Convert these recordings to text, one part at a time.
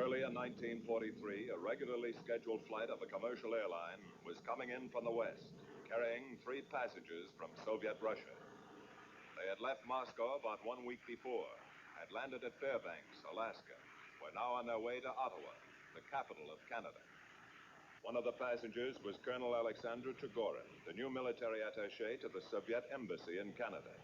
Early in 1943, a regularly scheduled flight of a commercial airline was coming in from the west, carrying 3 passengers from Soviet Russia. They had left Moscow about 1 week before, had landed at Fairbanks, Alaska, were now on their way to Ottawa, the capital of Canada. One of the passengers was Colonel Alexander Chigorin, the new military attaché to the Soviet embassy in Canada.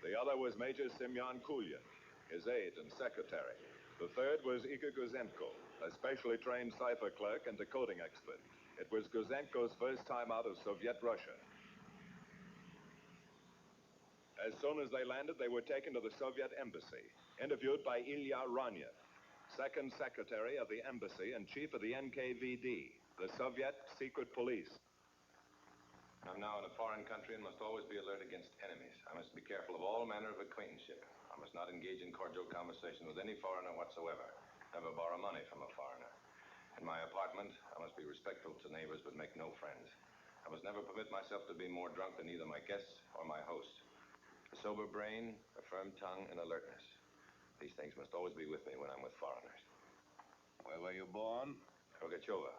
The other was Major Semyon Kulyin, his aide and secretary. The third was Igor Gouzenko, a specially trained cipher clerk and decoding expert. It was Gouzenko's first time out of Soviet Russia. As soon as they landed, they were taken to the Soviet embassy, interviewed by Ilya Ronyev, second secretary of the embassy and chief of the NKVD, the Soviet secret police. I'm now in a foreign country and must always be alert against enemies. I must be careful of all manner of acquaintanceship. I must not engage in cordial conversation with any foreigner whatsoever. Never borrow money from a foreigner. In my apartment, I must be respectful to neighbors but make no friends. I must never permit myself to be more drunk than either my guests or my host. A sober brain, a firm tongue, and alertness. These things must always be with me when I'm with foreigners. Where were you born? Rogachova.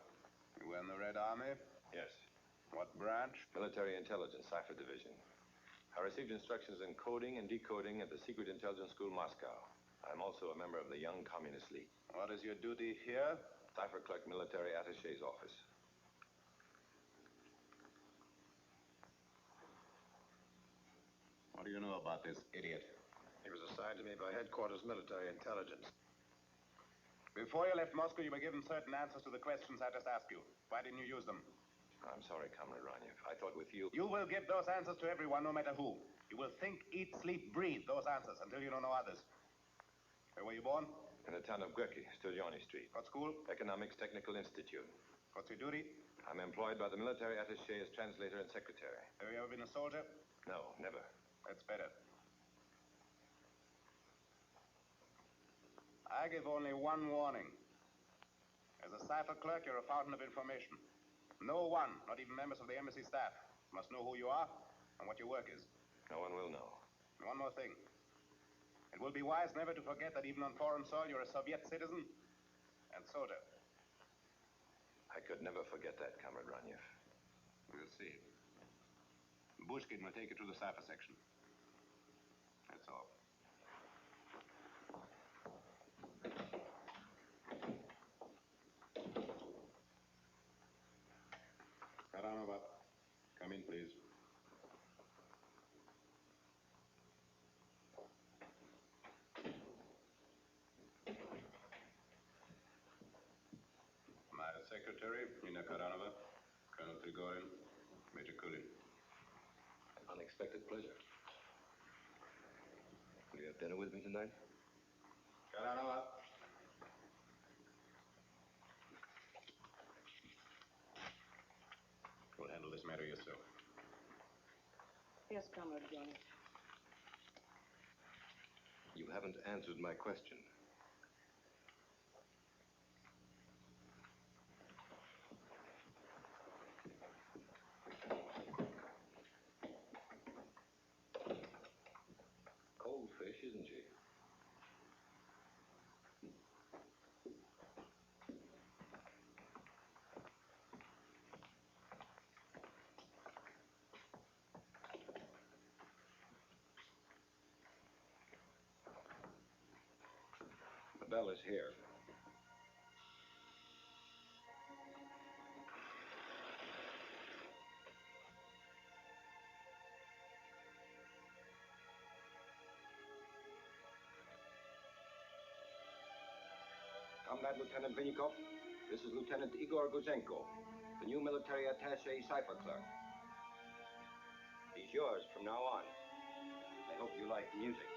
You were in the Red Army? Yes. What branch? Military Intelligence, Cipher Division. I received instructions in coding and decoding at the Secret Intelligence School, Moscow. I'm also a member of the Young Communist League. What is your duty here? Cipher Clerk, Military Attaché's office. What do you know about this idiot? He was assigned to me by Headquarters Military Intelligence. Before you left Moscow, you were given certain answers to the questions I just asked you. Why didn't you use them? I'm sorry, Comrade Ronyev. I thought with you... You will give those answers to everyone, no matter who. You will think, eat, sleep, breathe those answers until you know no others. Where were you born? In the town of Gorky, Studiony Street. What school? Economics Technical Institute. What's your duty? I'm employed by the military attaché as translator and secretary. Have you ever been a soldier? No, never. That's better. I give only one warning. As a cipher clerk, you're a fountain of information. No one, not even members of the embassy staff, must know who you are and what your work is. No one will know. And one more thing. It will be wise never to forget that even on foreign soil, you're a Soviet citizen and soldier. I could never forget that, Comrade Ronyev. We'll see. Bushkin will take you to the cipher section. That's all. Karanova, come in, please. My secretary, Nina Karanova, Colonel Trigorin, Major Kulin. An unexpected pleasure. Will you have dinner with me tonight? Karanova. We'll handle this matter yourself. Yes, Comrade Johnny. You haven't answered my question. Cold fish, isn't she? The bell is here. Comrade Lieutenant Vinnikov, this is Lieutenant Igor Gouzenko, the new military attaché cipher clerk. He's yours from now on. I hope you like music.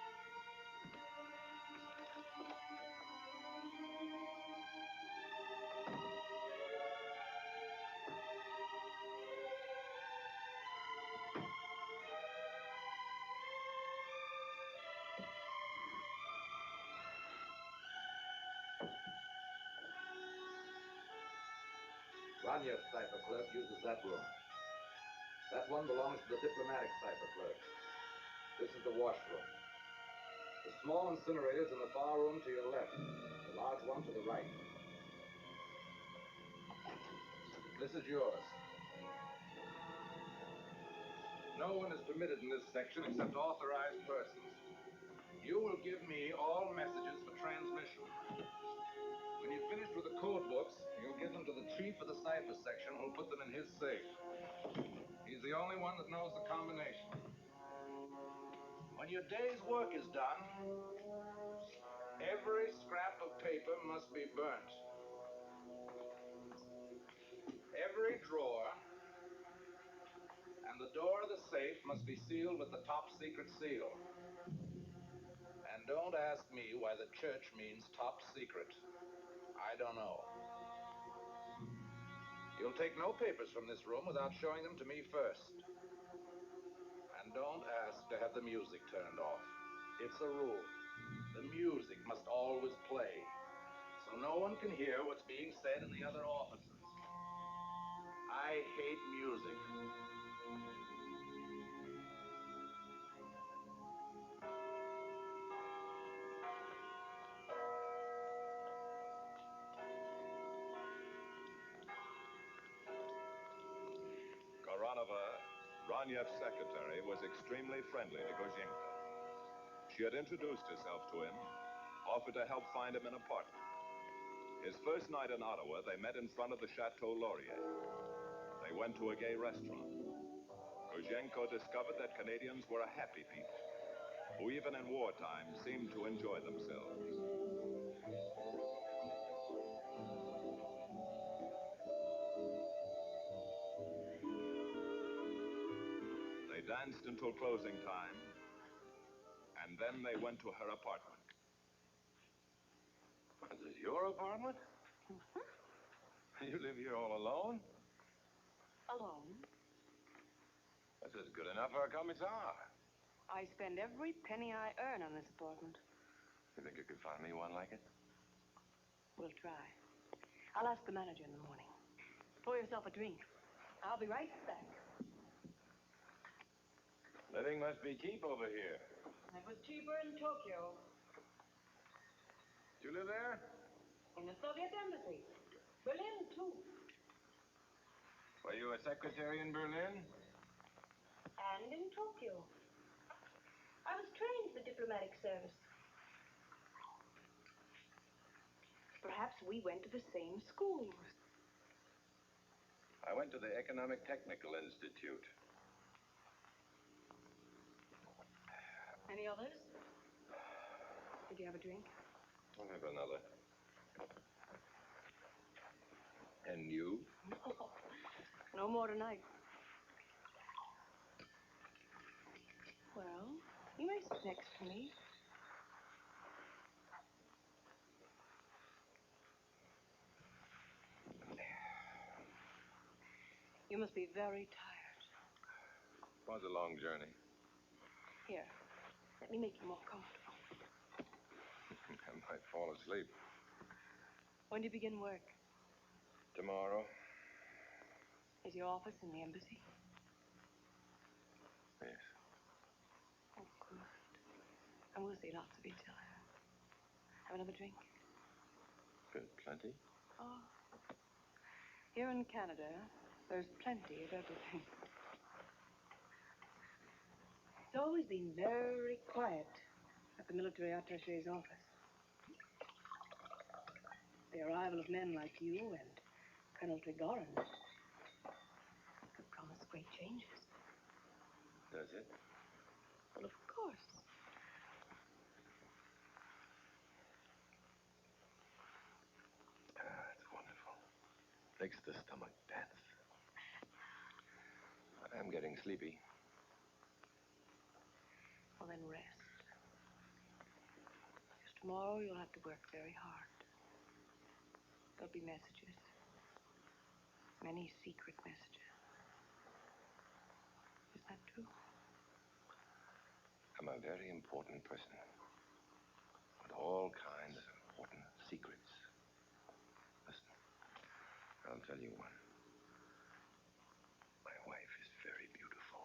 Ronyev cipher clerk uses that room. That one belongs to the diplomatic cipher clerk. This is the washroom. The small incinerator's in the far room to your left, the large one to the right. This is yours. No one is permitted in this section except authorized persons. You will give me all messages for transmission. When you've finished with the code books, you'll give them to the chief of the cipher section who'll put them in his safe. He's the only one that knows the combination. When your day's work is done, every scrap of paper must be burnt. Every drawer and the door of the safe must be sealed with the top secret seal. And don't ask me why the church means top secret. I don't know. You'll take no papers from this room without showing them to me first. And don't ask to have the music turned off. It's a rule. The music must always play, so no one can hear what's being said in the other offices. I hate music. Koranova, Ranyev's secretary, was extremely friendly to Gouzenko. She had introduced herself to him, offered to help find him an apartment. His first night in Ottawa, they met in front of the Chateau Laurier. They went to a gay restaurant. Gouzenko discovered that Canadians were a happy people, who even in wartime seemed to enjoy themselves. They danced until closing time, and then they went to her apartment. This is your apartment? You live here all alone? Alone? That's just good enough for a commissar. I spend every penny I earn on this apartment. You think you could find me one like it? We'll try. I'll ask the manager in the morning. Pour yourself a drink. I'll be right back. Living must be cheap over here. It was cheaper in Tokyo. You live there? In the Soviet embassy. Berlin, too. Were you a secretary in Berlin? And in Tokyo. I was trained for diplomatic service. Perhaps we went to the same schools. I went to the Economic Technical Institute. Any others? Did you have a drink? I'll have another. And you? No more tonight. Well, you may sit next to me. You must be very tired. It was a long journey. Here, let me make you more comfortable. I might fall asleep. When do you begin work? Tomorrow? Is your office in the embassy? Yes. Oh, good. And we'll see lots of each other. Have another drink? Good, plenty. Oh. Here in Canada, there's plenty of everything. It's always been very quiet at the military attaché's office. The arrival of men like you and Colonel Trigorin could promise great changes. Does it? Well, of course. Ah, it's wonderful. Makes the stomach dance. I'm getting sleepy. Well, then rest. Because tomorrow you'll have to work very hard. There'll be messages. Many secret messages. Is that true? I'm a very important person. With all kinds of important secrets. Listen, I'll tell you one. My wife is very beautiful.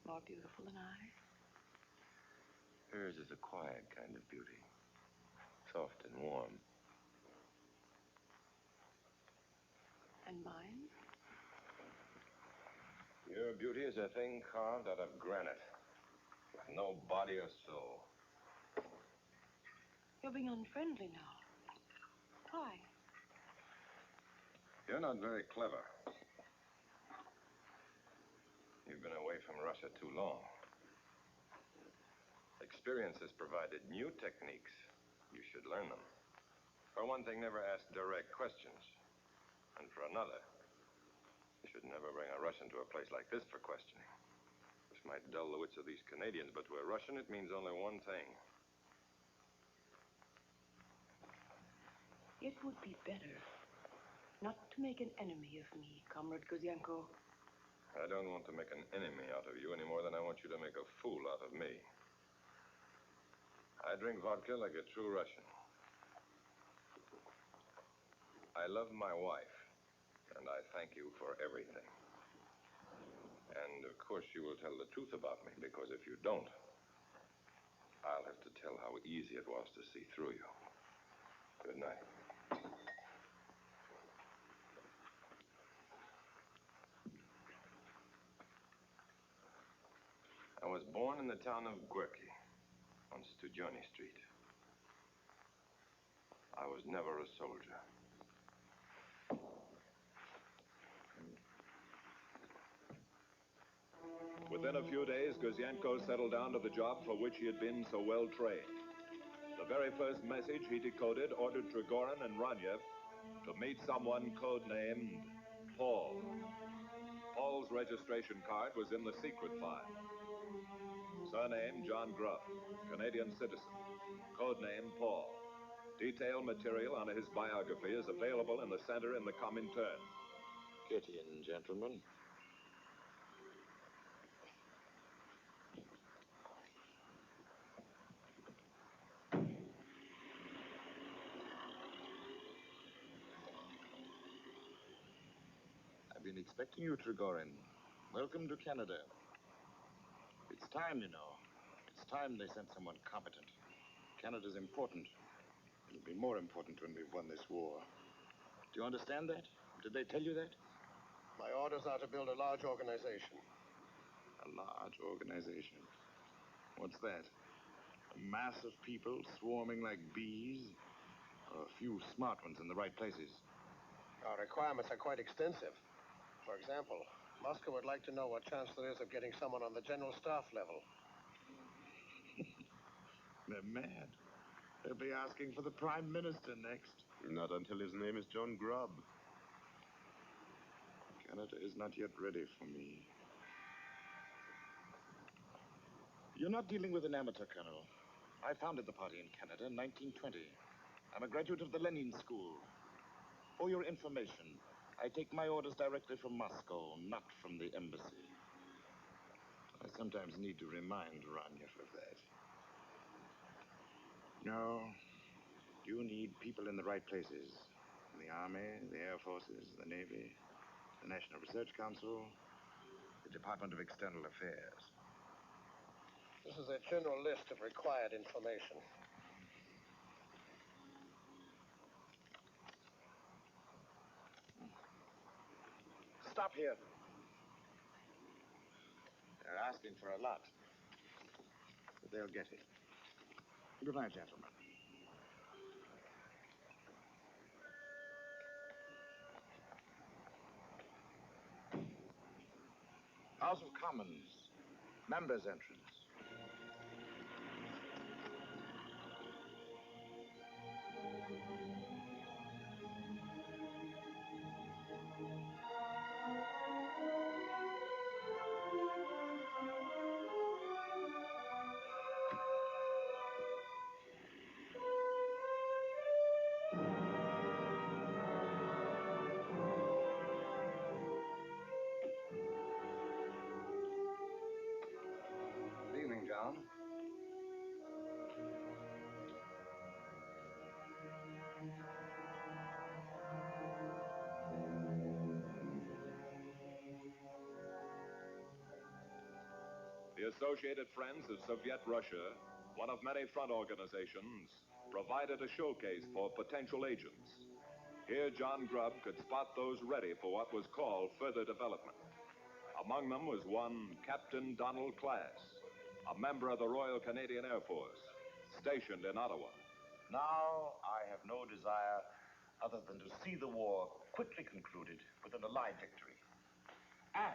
More beautiful than I? Hers is a quiet kind of beauty. Soft and warm. And mine? Your beauty is a thing carved out of granite, with no body or soul. You're being unfriendly now. Why? You're not very clever. You've been away from Russia too long. Experience has provided new techniques. You should learn them. For one thing, never ask direct questions. And for another, you should never bring a Russian to a place like this for questioning. This might dull the wits of these Canadians, but to a Russian, it means only one thing. It would be better not to make an enemy of me, Comrade Gouzenko. I don't want to make an enemy out of you any more than I want you to make a fool out of me. I drink vodka like a true Russian. I love my wife, and I thank you for everything. And, of course, you will tell the truth about me, because if you don't, I'll have to tell how easy it was to see through you. Good night. I was born in the town of Gorky, on Studiony Street. I was never a soldier. Within a few days, Gouzenko settled down to the job for which he had been so well trained. The very first message he decoded ordered Trigorin and Ranyev to meet someone codenamed Paul. Paul's registration card was in the secret file. Surname, John Grubb, Canadian citizen. Codename, Paul. Detailed material on his biography is available in the center in the Comintern. Get in, gentlemen. I've been expecting you, Trigorin. Welcome to Canada. It's time, you know. It's time they sent someone competent. Canada's important. It'll be more important when we've won this war. Do you understand that? Did they tell you that? My orders are to build a large organization. A large organization. What's that? A mass of people swarming like bees? Or a few smart ones in the right places? Our requirements are quite extensive. For example, Moscow would like to know what chance there is of getting someone on the general staff level. They're mad. They'll be asking for the Prime Minister next. Not until his name is John Grubb. Canada is not yet ready for me. You're not dealing with an amateur, Colonel. I founded the party in Canada in 1920. I'm a graduate of the Lenin School. For your information, I take my orders directly from Moscow, not from the embassy. I sometimes need to remind Ranyev of that. No, you need people in the right places. In the Army, the Air Forces, the Navy, the National Research Council, the Department of External Affairs. This is a general list of required information. Stop here. They're asking for a lot. But they'll get it. Good night, gentlemen. House of Commons. Members' entrance. Good evening, John. The Associated Friends of Soviet Russia, one of many front organizations, provided a showcase for potential agents. Here, John Grubb could spot those ready for what was called further development. Among them was one Captain Donald Class, a member of the Royal Canadian Air Force, stationed in Ottawa. Now, I have no desire other than to see the war quickly concluded with an Allied victory. And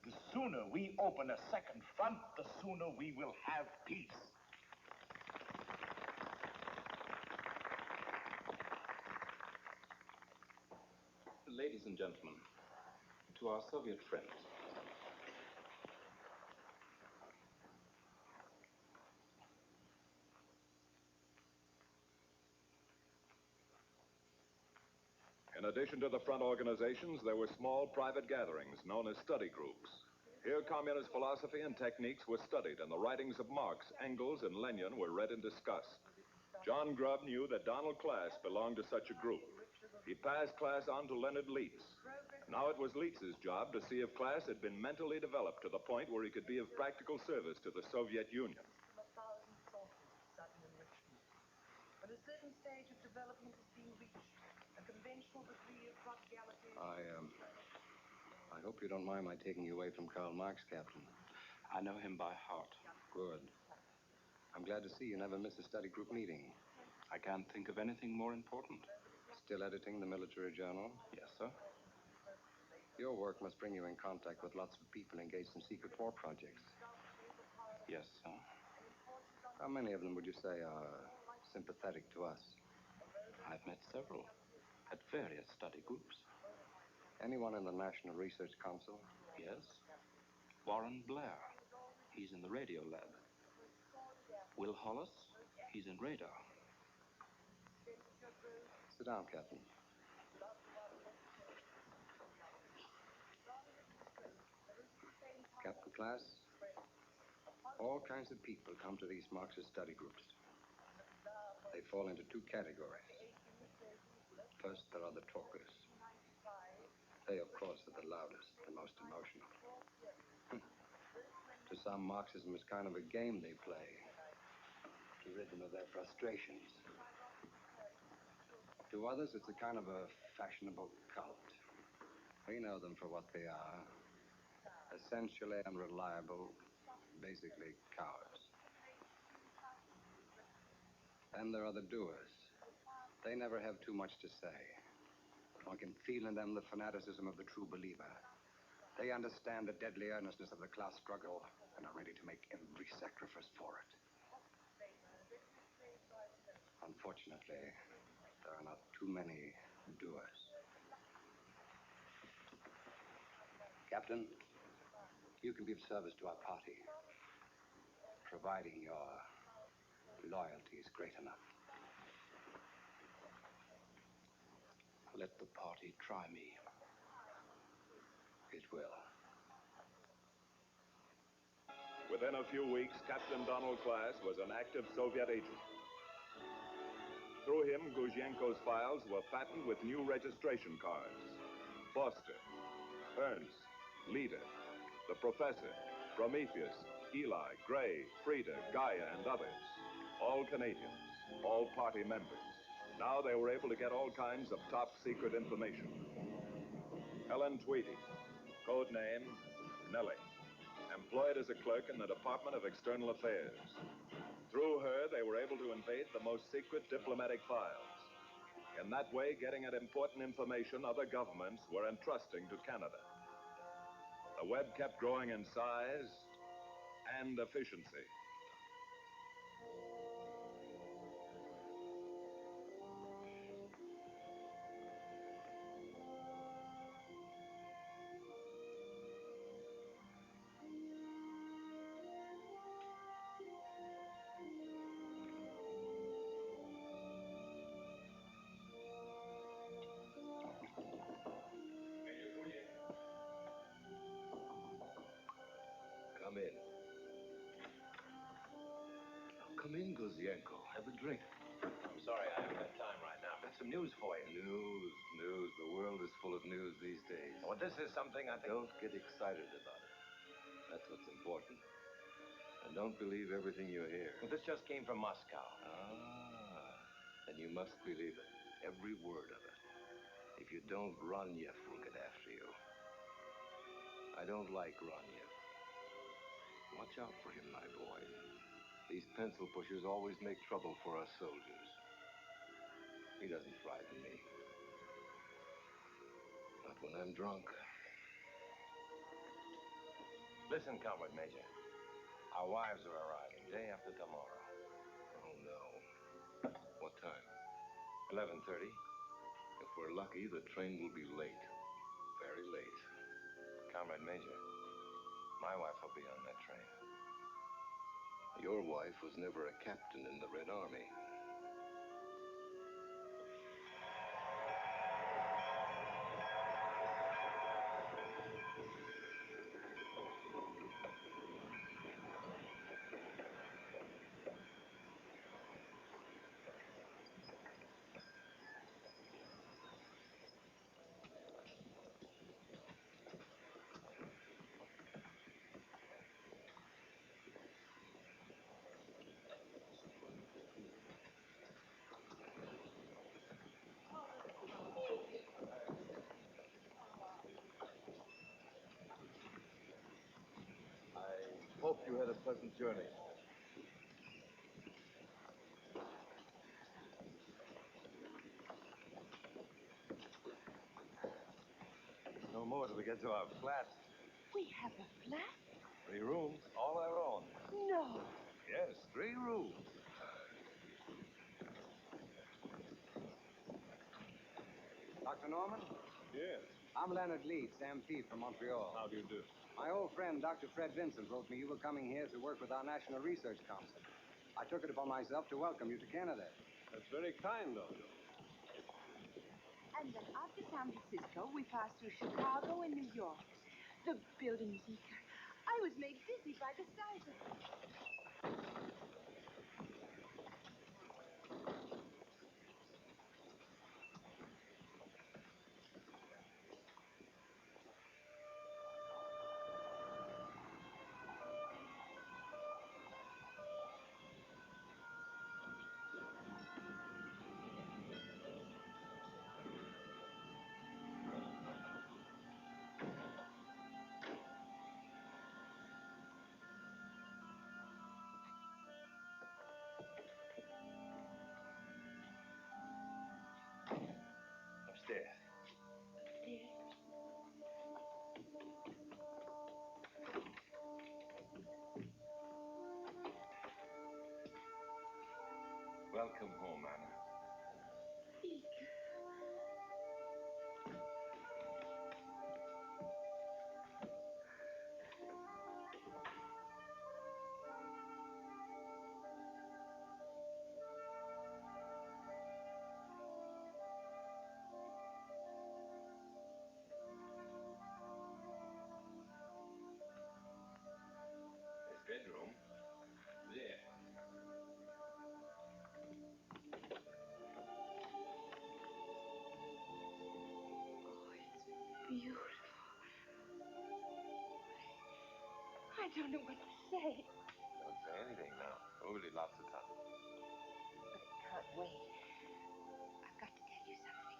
the sooner we open a second front, the sooner we will have peace. Ladies and gentlemen, to our Soviet friends, in addition to the front organizations, there were small private gatherings known as study groups. Here, communist philosophy and techniques were studied, and the writings of Marx, Engels, and Lenin were read and discussed. John Grubb knew that Donald Class belonged to such a group. He passed Class on to Leonard Leitz. Now it was Leitz's job to see if Class had been mentally developed to the point where he could be of practical service to the Soviet Union. When a certain stage of development has been reached, a conventional degree of prodigality... I hope you don't mind my taking you away from Karl Marx, Captain. I know him by heart. Good. I'm glad to see you never miss a study group meeting. I can't think of anything more important. Still editing the military journal? Yes, sir. Your work must bring you in contact with lots of people engaged in secret war projects. Yes, sir. How many of them would you say are sympathetic to us? I've met several at various study groups. Anyone in the National Research Council? Yes. Warren Blair. He's in the radio lab. Will Hollis? He's in radar. Sit down, Captain. Captain Class, all kinds of people come to these Marxist study groups. They fall into two categories. First, there are the talkers. They, of course, are the loudest and most emotional. To some, Marxism is kind of a game they play to rid them of their frustrations. To others, it's a kind of a fashionable cult. We know them for what they are. Essentially unreliable, basically cowards. Then there are the doers. They never have too much to say. One can feel in them the fanaticism of the true believer. They understand the deadly earnestness of the class struggle and are ready to make every sacrifice for it. Unfortunately, there are not too many doers. Captain, you can be of service to our party, providing your loyalty is great enough. Let the party try me. It will. Within a few weeks, Captain Donald Class was an active Soviet agent. Through him, Gouzenko's files were fattened with new registration cards. Foster, Ernst, Leader, the Professor, Prometheus, Eli, Gray, Frida, Gaia, and others. All Canadians, all party members. Now they were able to get all kinds of top-secret information. Helen Tweedy, codename Nellie, employed as a clerk in the Department of External Affairs. Through her, they were able to invade the most secret diplomatic files. In that way, getting at important information other governments were entrusting to Canada. The web kept growing in size and efficiency. Come in. Come in, Gouzenko. Have a drink. I'm sorry, I haven't got time right now. I've got some news for you. News. The world is full of news these days. Well, this is something I think... Don't get excited about it. That's what's important. And don't believe everything you hear. Well, this just came from Moscow. Then you must believe it. Every word of it. If you don't, Ronyev will get after you. I don't like Ronyev. Watch out for him, my boy. These pencil pushers always make trouble for us soldiers. He doesn't frighten me. Not when I'm drunk. Listen, Comrade Major. Our wives are arriving day after tomorrow. Oh, no. What time? 11:30. If we're lucky, the train will be late. Very late. Comrade Major, my wife will be on that train. Your wife was never a captain in the Red Army. Hope you had a pleasant journey. No more till we get to our flat. We have a flat? 3 rooms, all our own. No. Yes, 3 rooms. Dr. Norman? Yes. I'm Leonard Lee, MP from Montreal. How do you do? My old friend, Dr. Fred Vincent, wrote me you were coming here to work with our National Research Council. I took it upon myself to welcome you to Canada. That's very kind of you. And then after San Francisco, we passed through Chicago and New York. The buildings, Eager. I was made dizzy by the size of them. Upstairs. Welcome home, Anna. His bedroom? There. Beautiful. I don't know what to say. Don't say anything now. Only lots of time. But I can't wait. I've got to tell you something.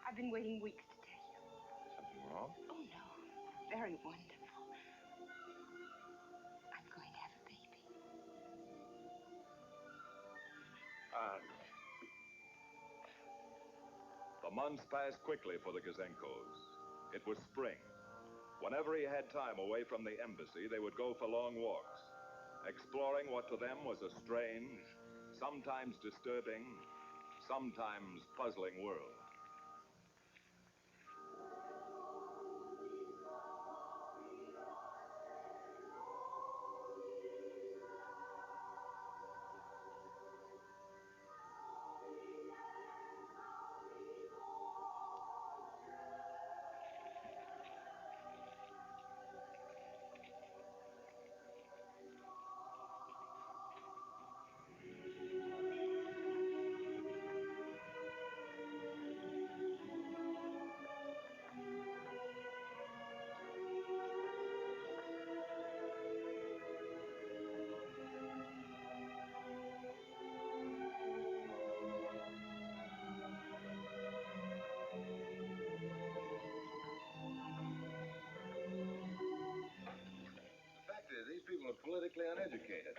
I've been waiting weeks to tell you. Something wrong? Oh, no. Very wonderful. I'm going to have a baby. The months passed quickly for the Gouzenkos. It was spring. Whenever he had time away from the embassy, they would go for long walks, exploring what to them was a strange, sometimes disturbing, sometimes puzzling world. uneducated.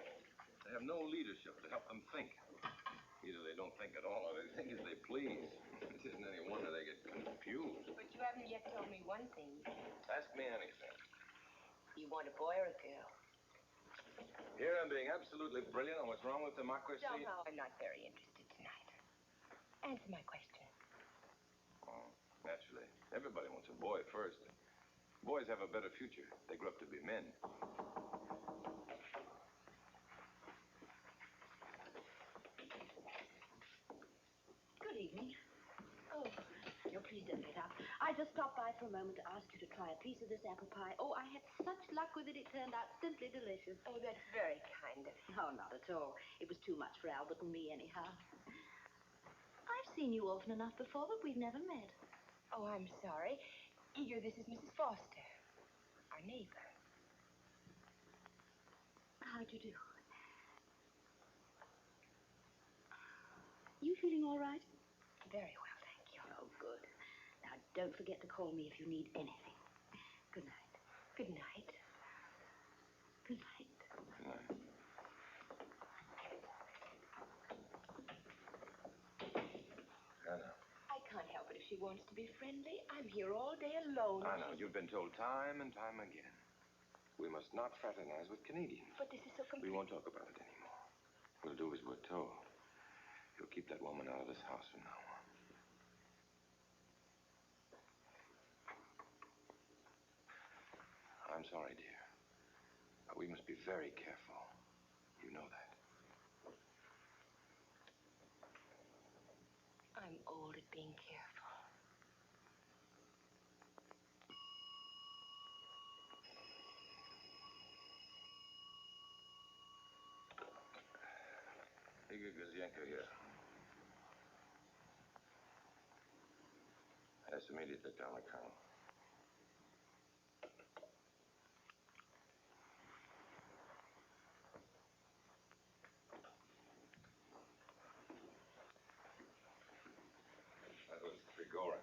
They have no leadership to help them think. Either they don't think at all or they think as they please. It isn't any wonder they get confused. But you haven't yet told me one thing. Ask me anything. You want a boy or a girl? Here I'm being absolutely brilliant on what's wrong with democracy. Somehow I'm not very interested tonight. Answer my question. Oh, naturally. Everybody wants a boy first. Boys have a better future. They grow up to be men. Good evening. Oh, no, please don't get up. I just stopped by for a moment to ask you to try a piece of this apple pie. Oh, I had such luck with it. It turned out simply delicious. Oh, that's very kind of you. Oh, not at all. It was too much for Albert and me, anyhow. I've seen you often enough before, but we've never met. Oh, I'm sorry. Igor, this is Mrs. Foster, our neighbor. How'd you do? You feeling all right? Very well, thank you. Oh, good. Now, don't forget to call me if you need anything. Good night. Good night. Good night. Good night. Anna. I can't help it if she wants to be friendly. I'm here all day alone. I know. You've been told time and time again. We must not fraternize with Canadians. But this is so complete. We won't talk about it anymore. We'll do as we're told. You'll keep that woman out of this house from now on. I'm sorry, dear. But we must be very careful. You know that. I'm old at being careful. Igor Gouzenko here. Yes, immediately, Colonel. That was Grigorin.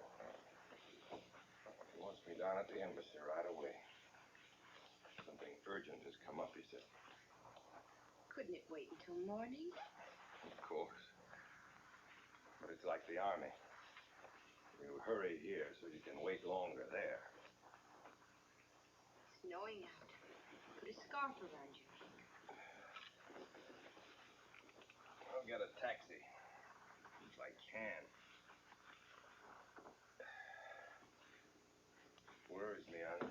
He wants me down at the embassy right away. Something urgent has come up, he said. Couldn't it wait until morning? Of course. But it's like the army. You hurry here so you can wait longer there. It's snowing out. Put a scarf around you. I'll get a taxi. If I can. Worries me, Anna.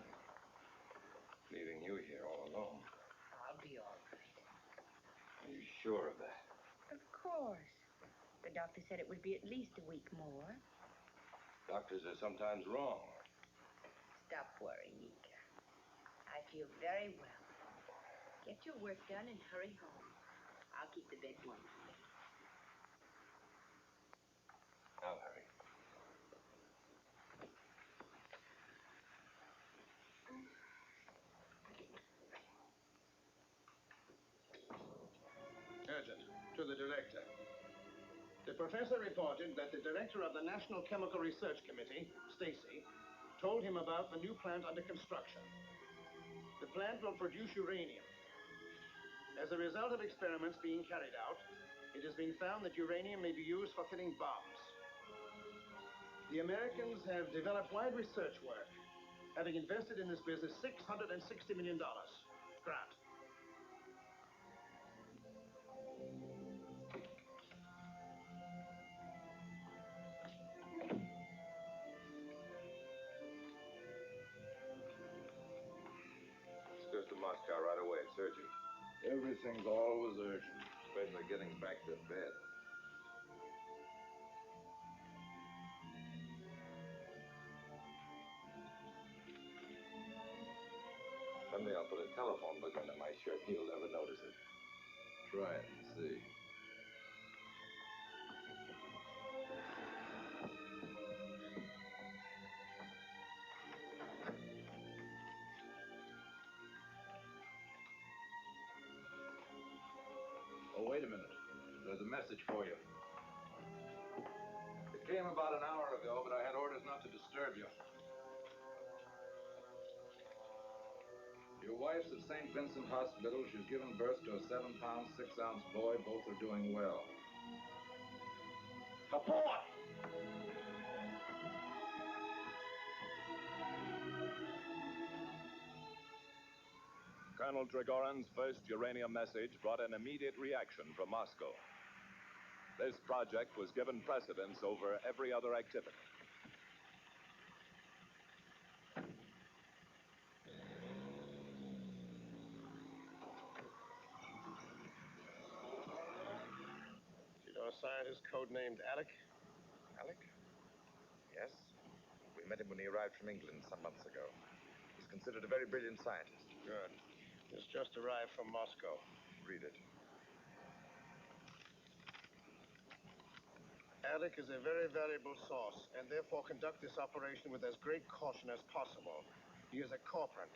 Leaving you here all alone. I'll be all right. Are you sure of that? Of course. The doctor said it would be at least a week more. Doctors are sometimes wrong. Stop worrying, Igor. I feel very well. Get your work done and hurry home. I'll keep the bed warm. I'll hurry. Urgent. To the director. The professor reported that the director of the National Chemical Research Committee, Stacy, told him about the new plant under construction. The plant will produce uranium. As a result of experiments being carried out, it has been found that uranium may be used for filling bombs. The Americans have developed wide research work, having invested in this business $660 million. Grant. Let's go to Moscow right away. It's urgent. Everything's always urgent. Especially getting back to bed. Someday I'll put a telephone book under my shirt. You'll never notice it. Try it and see. Oh, wait a minute. There's a message for you. It came about an hour ago, but I had orders not to disturb you. Your wife's at St. Vincent Hospital. She's given birth to a 7-pound, 6-ounce boy. Both are doing well. Report! Colonel Trigorin's first uranium message brought an immediate reaction from Moscow. This project was given precedence over every other activity. You know a scientist codenamed Alec? Alec? Yes. We met him when he arrived from England some months ago. He's considered a very brilliant scientist. Good. This just arrived from Moscow. Read it. Alec is a very valuable source, and therefore conduct this operation with as great caution as possible. He is a corporate.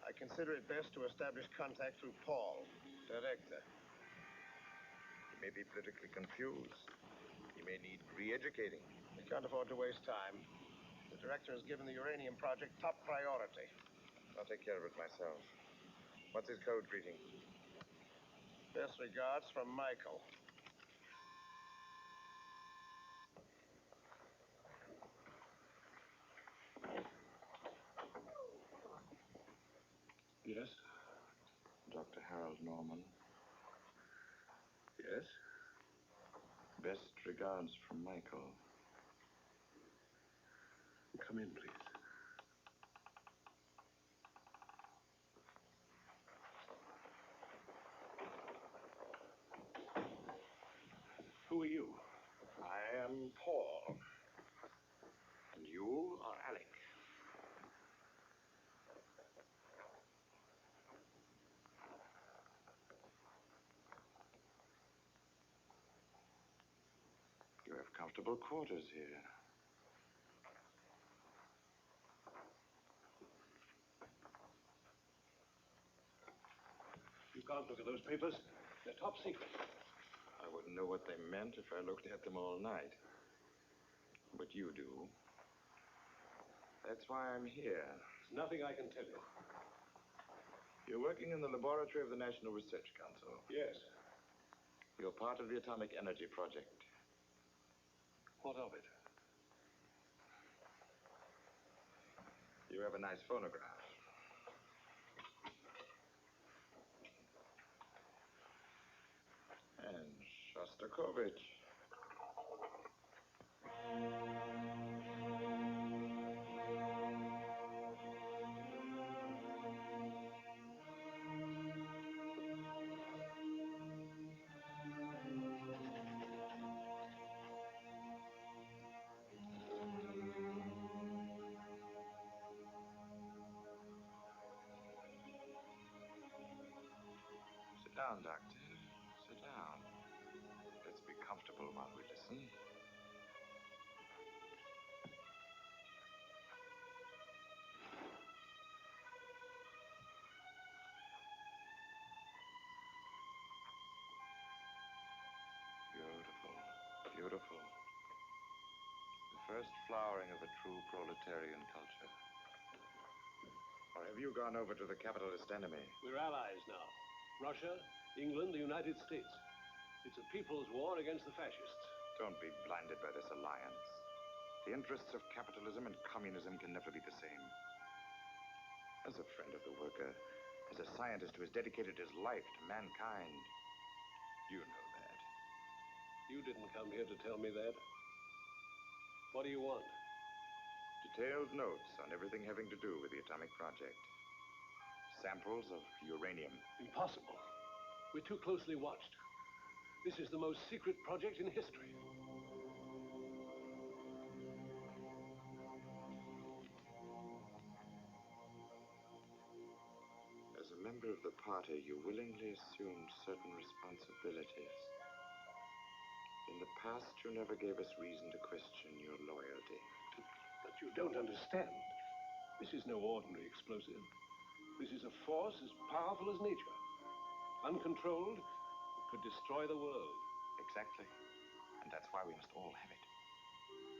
I consider it best to establish contact through Paul, director. He may be politically confused. He may need re-educating. We can't afford to waste time. The director has given the uranium project top priority. I'll take care of it myself. What's his code greeting? Best regards from Michael. Yes? Dr. Harold Norman. Yes? Best regards from Michael. Come in, please. Who are you? I am Paul. And you are Alec. You have comfortable quarters here. You can't look at those papers. They're top secret. I wouldn't know what they meant if I looked at them all night. But you do. That's why I'm here. There's nothing I can tell you. You're working in the laboratory of the National Research Council. Yes. You're part of the Atomic Energy Project. What of it? You have a nice phonograph. And Shostakovich. Sit down, Doctor. Sit down. Let's be comfortable while we listen. Beautiful, beautiful. The first flowering of a true proletarian culture. Or have you gone over to the capitalist enemy? We're allies now. Russia, England, the United States. It's a people's war against the fascists. Don't be blinded by this alliance. The interests of capitalism and communism can never be the same. As a friend of the worker, as a scientist who has dedicated his life to mankind, you know that. You didn't come here to tell me that. What do you want? Detailed notes on everything having to do with the atomic project. Samples of uranium. Impossible. We're too closely watched. This is the most secret project in history. As a member of the party, you willingly assumed certain responsibilities. In the past, you never gave us reason to question your loyalty. But you don't understand. This is no ordinary explosive. This is a force as powerful as nature. Uncontrolled, it could destroy the world. Exactly. And that's why we must all have it.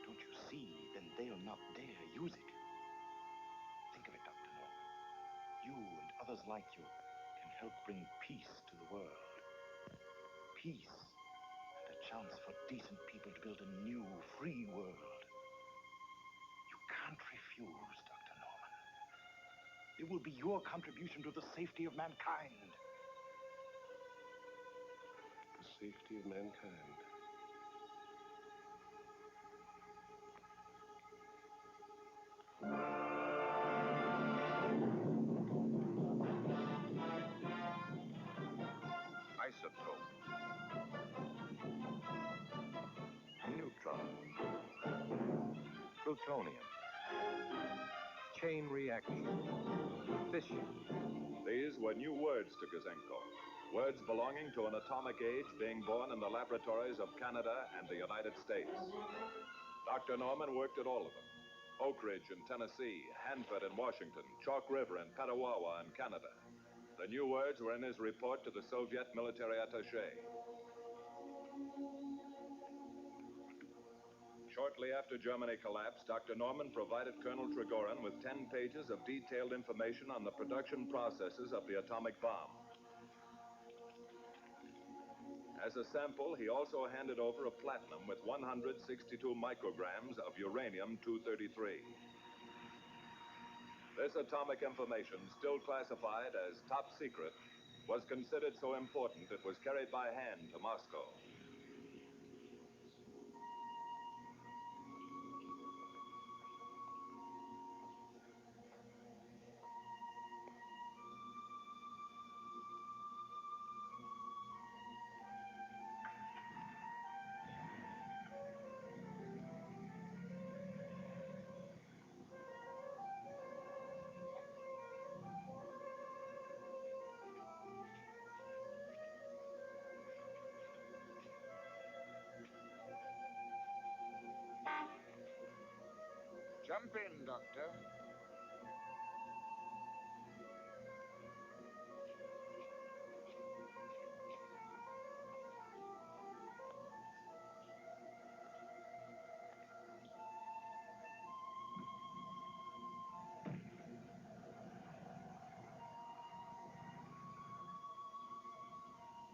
Don't you see? Then they'll not dare use it. Think of it, Dr. Norman. You and others like you can help bring peace to the world. Peace and a chance for decent people to build a new, free world. You can't refuse, Dr. Norman. It will be your contribution to the safety of mankind. The safety of mankind. Isotope. Neutron. Plutonium. Chain reaction. Fission. These were new words to Gouzenko. Words belonging to an atomic age being born in the laboratories of Canada and the United States. Dr. Norman worked at all of them. Oak Ridge in Tennessee, Hanford in Washington, Chalk River in Petawawa in Canada. The new words were in his report to the Soviet military attaché. Shortly after Germany collapsed, Dr. Norman provided Colonel Trigorin with 10 pages of detailed information on the production processes of the atomic bomb. As a sample, he also handed over a platinum with 162 micrograms of uranium-233. This atomic information, still classified as top secret, was considered so important it was carried by hand to Moscow. Jump in, Doctor.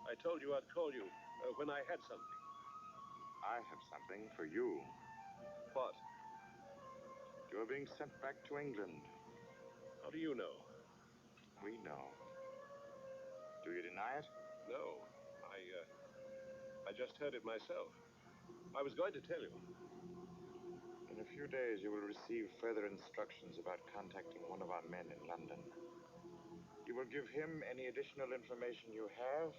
I told you I'd call you when I had something. I have something for you. What? You're being sent back to England. How do you know? We know. Do you deny it? No. I just heard it myself. I was going to tell you. In a few days, you will receive further instructions about contacting one of our men in London. You will give him any additional information you have,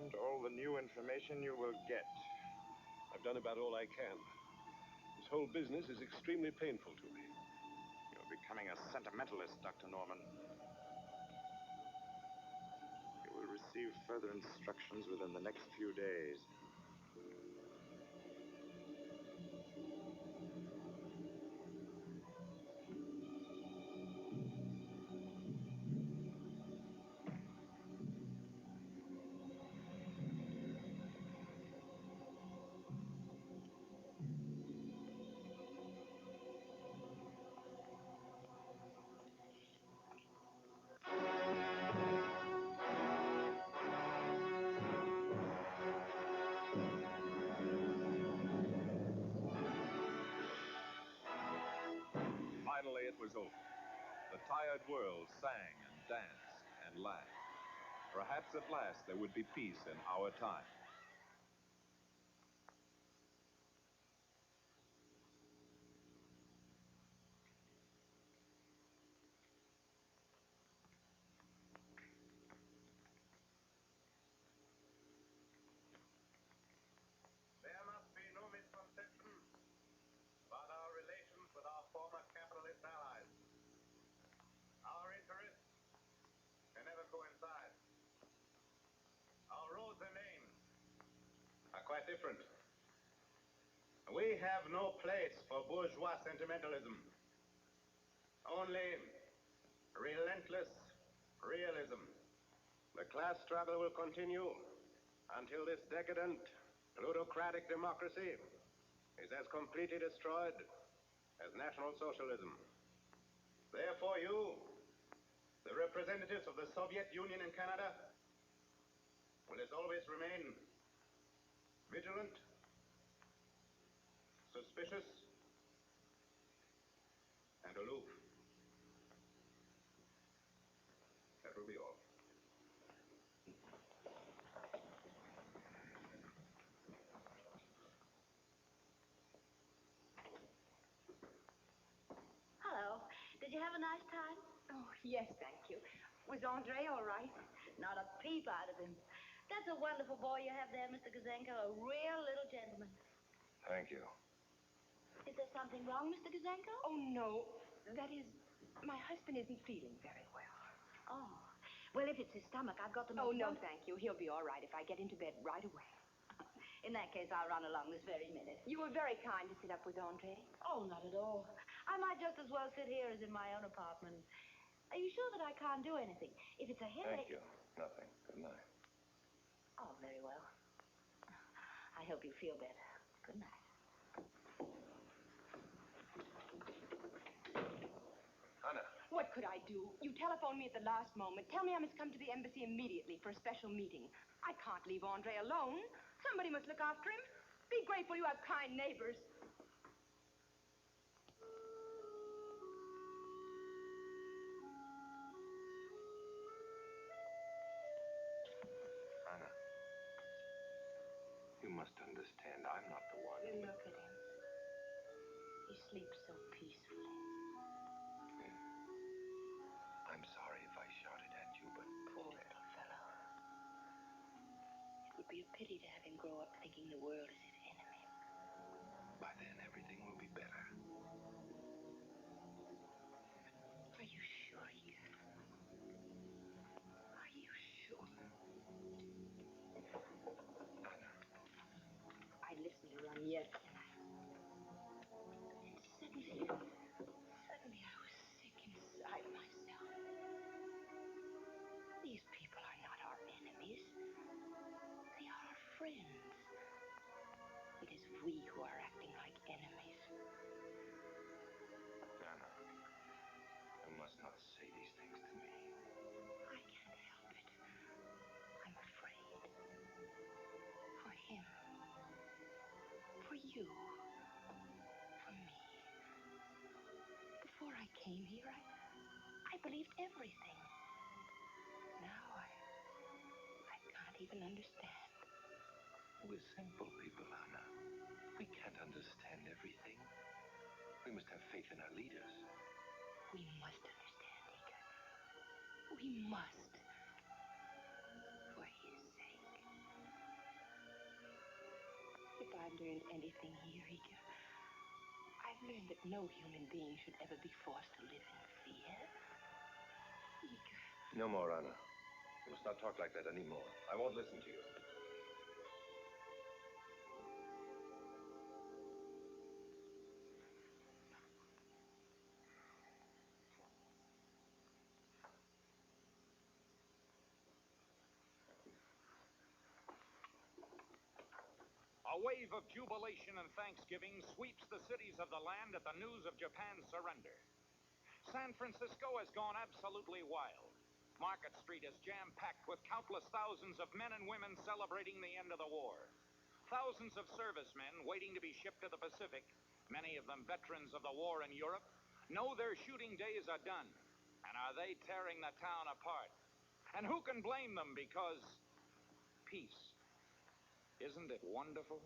and all the new information you will get. I've done about all I can. This whole business is extremely painful to me. You're becoming a sentimentalist, Dr. Norman. You will receive further instructions within the next few days. Finally, it was over. The tired world sang and danced and laughed. Perhaps at last there would be peace in our time. There must be no misconception about our relations with our former capitalist allies. Our interests can never coincide. Our roads and aims are quite different. We have no place for bourgeois sentimentalism. Only relentless realism. The class struggle will continue until this decadent, plutocratic democracy is as completely destroyed as National Socialism. Therefore you, the Soviet Union in Canada will as always remain vigilant, suspicious, and aloof. That will be all. Hello. Did you have a nice time? Oh, yes, thank you. Was Andre all right? Not a peep out of him. That's a wonderful boy you have there, Mr. Gouzenko. A real little gentleman. Thank you. Is there something wrong, Mr. Gouzenko? Oh, no. That is, my husband isn't feeling very well. Oh. Well, if it's his stomach, I've got to make... Oh, no, thank you. He'll be all right if I get into bed right away. In that case, I'll run along this very minute. You were very kind to sit up with Andre. Oh, not at all. I might just as well sit here as in my own apartment. Are you sure that I can't do anything? If it's a headache... Thank you. Nothing. Good night. Oh, very well. I hope you feel better. Good night. Anna. What could I do? You telephoned me at the last moment. Tell me I must come to the embassy immediately for a special meeting. I can't leave Andre alone. Somebody must look after him. Be grateful you have kind neighbors. Anna. You must understand, I'm not the one. You look at him. He sleeps so peacefully. I'm sorry if I shouted at you, but... Poor little fellow. It would be a pity to have him grow up thinking the world is his enemy. By then, everything will be better. Are you sure, Igor? Are you sure? Anna. I listened to Ranieri and suddenly I was sick inside myself. These people are not our enemies. They are our friends. It is we who are acting like enemies. Anna, you must not say these things to me. I can't help it. I'm afraid. For him. For you. For me. Before I came here, I believed everything. Now I can't even understand. We're simple people, Anna. We can't understand everything. We must have faith in our leaders. We must understand, Igor. We must. For his sake. If I've learned anything here, Igor, I've learned that no human being should ever be forced to live in fear. Igor. No more, Anna. You must not talk like that anymore. I won't listen to you. A wave of jubilation and thanksgiving sweeps the cities of the land at the news of Japan's surrender. San Francisco has gone absolutely wild. Market Street is jam-packed with countless thousands of men and women celebrating the end of the war. Thousands of servicemen waiting to be shipped to the Pacific, many of them veterans of the war in Europe, know their shooting days are done. And are they tearing the town apart? And who can blame them, because peace. Isn't it wonderful?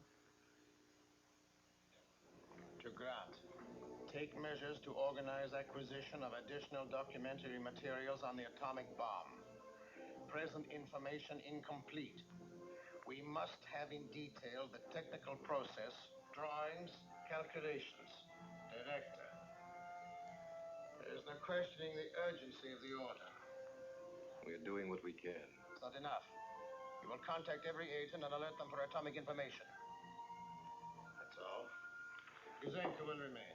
To Grant, take measures to organize acquisition of additional documentary materials on the atomic bomb. Present information incomplete. We must have in detail the technical process, drawings, calculations. Director, there is no questioning the urgency of the order. We're doing what we can. It's not enough. You will contact every agent and alert them for atomic information. That's all. Gouzenko will remain.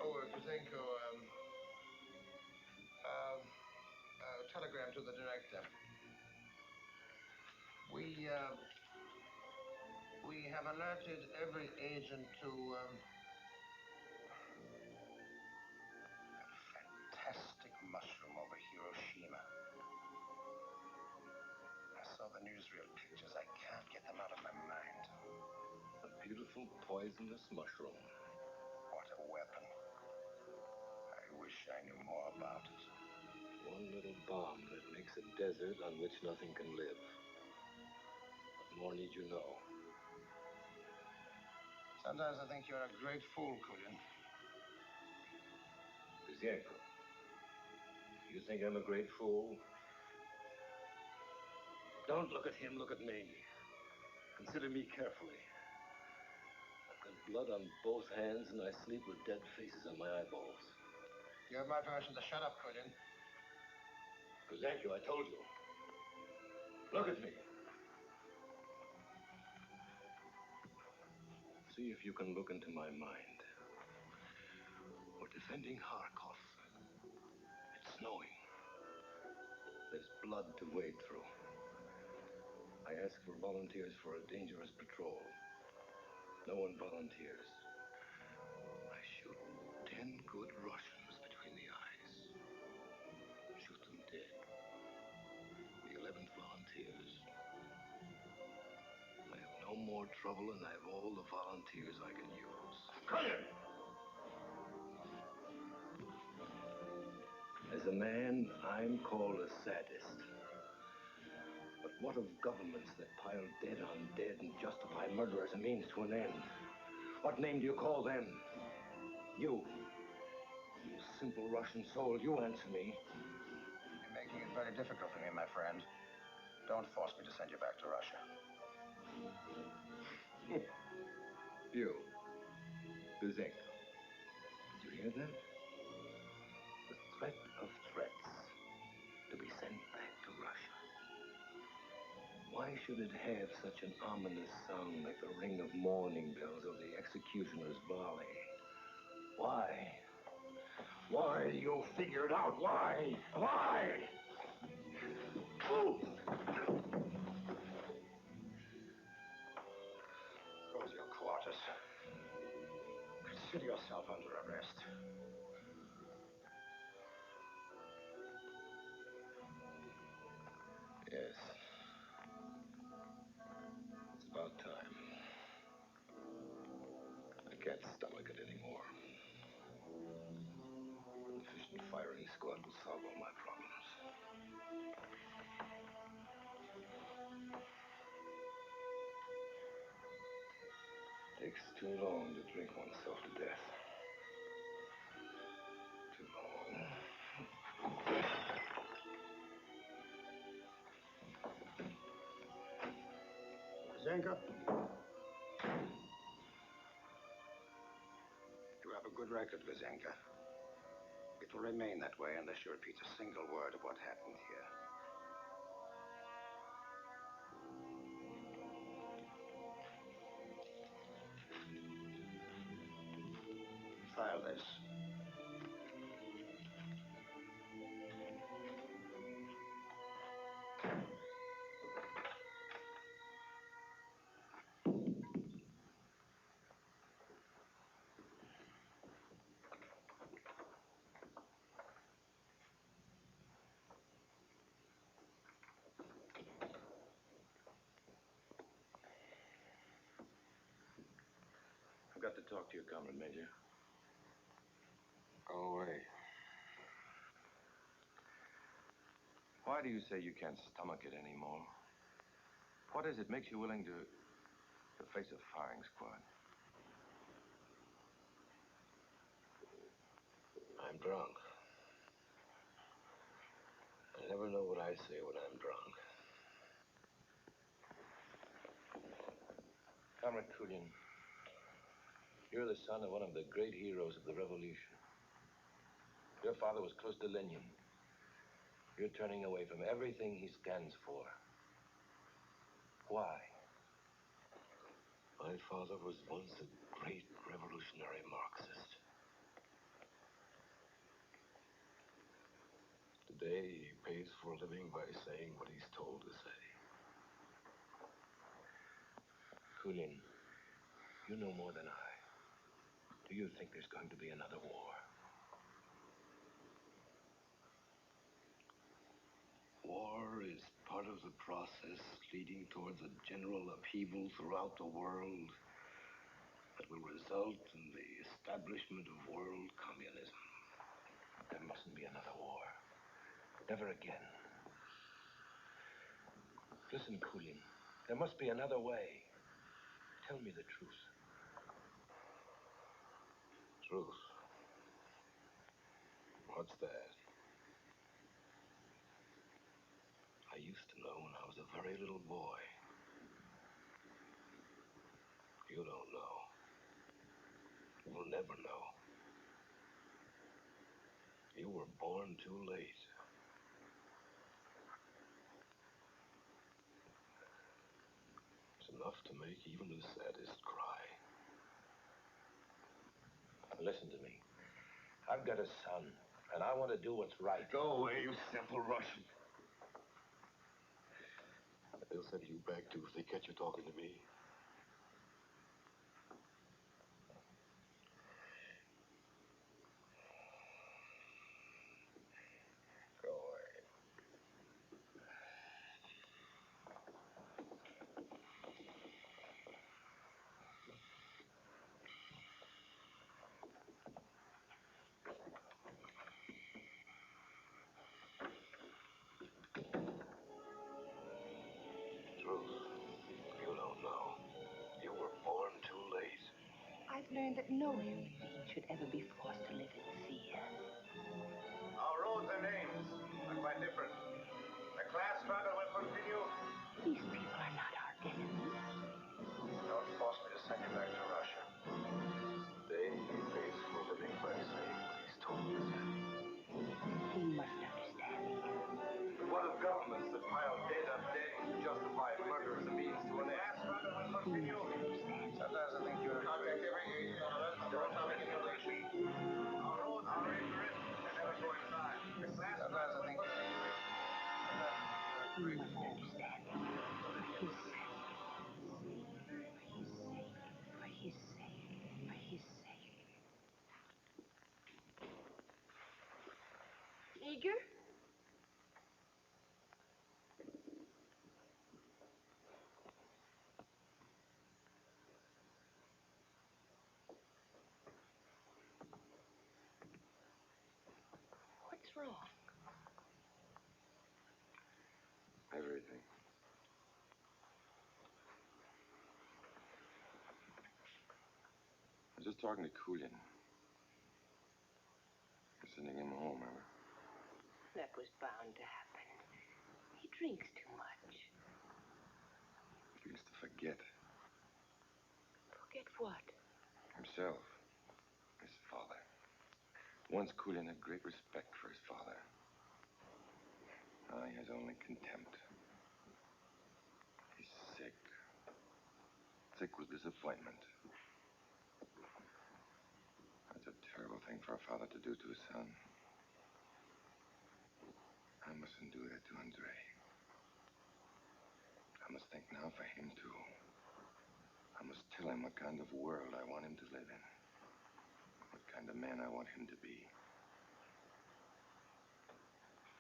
Oh, Gouzenko, telegram to the director. We have alerted every agent to the newsreel pictures. I can't get them out of my mind. A beautiful poisonous mushroom. What a weapon. I wish I knew more about it. One little bomb that makes a desert on which nothing can live. What more need you know? Sometimes I think you're a great fool, Kulin. Gouzenko, you think I'm a great fool? Don't look at him, look at me. Consider me carefully. I've got blood on both hands and I sleep with dead faces on my eyeballs. You have my permission to shut up, Kulin. Gouzenko, I told you. Look at me. See if you can look into my mind. We're defending Kharkov. It's snowing. There's blood to wade through. I ask for volunteers for a dangerous patrol. No one volunteers. I shoot 10 good Russians between the eyes. Shoot them dead. The 11th volunteers. I have no more trouble and I have all the volunteers I can use. Come here! As a man, I'm called a sadist. But what of governments that pile dead on dead and justify murder as a means to an end? What name do you call them? You simple Russian soul, you answer me. You're making it very difficult for me, my friend. Don't force me to send you back to Russia. You, Gouzenko. Did you hear that? The threat of threats to be sent back to Russia. Why should it have such an ominous sound like the ring of mourning bells or the executioner's volley? Why? Why? You figure it out. Why? Why? Go to your quarters. Consider yourself under arrest. Yes. It's about time. I can't stomach it anymore. The efficient firing squad will solve all my problems. Takes too long to drink oneself to death. Too long. Gouzenko? You have a good record, Gouzenko. It will remain that way unless you repeat a single word of what happened here. File this. I've got to talk to you, Comrade Major. Go away. Why do you say you can't stomach it anymore? What is it makes you willing to face a firing squad? I'm drunk. I never know what I say when I'm drunk. Comrade Kulin, you're the son of one of the great heroes of the revolution. Your father was close to Lenin. You're turning away from everything he stands for. Why? My father was once a great revolutionary Marxist. Today, he pays for a living by saying what he's told to say. Kulin, you know more than I. Do you think there's going to be another war? War is part of the process leading towards a general upheaval throughout the world that will result in the establishment of world communism. There mustn't be another war. Never again. Listen, Kulin. There must be another way. Tell me the truth. Truth? What's that? I used to know when I was a very little boy. You don't know. You'll never know. You were born too late. It's enough to make even the saddest cry. Listen to me. I've got a son, and I want to do what's right. Go away, you simple Russian. They'll send you back too if they catch you talking to me. Go away. Truth. You don't know. You were born too late. I've learned that no human being should ever be forced to live in fear. Our roads and names are quite different. The class struggle will continue. These people are not our enemies. Don't force me to send you back to Russia. Day he pays for living by saying what he's told us. He must understand. But what of governments that pile dead on dead to justify murder as a means to an end? Sometimes I think you're... Contact every agent on Earth for atomic installation. Our roads are ignorant and never go inside. The class Sometimes I think... He must understand. For his sake. For his sake. For his sake. Igor? What's wrong? Everything. I was just talking to Kulin. Sending him home, remember? That was bound to happen. He drinks too much. He used to forget Forget what? himself, his father. Once Kulin had great respect for his father. Now he has only contempt. He's sick. Sick with disappointment. That's a terrible thing for a father to do to his son. I mustn't do that to Andre. I must think now for him, too. I must tell him what kind of world I want him to live in. What kind of man I want him to be.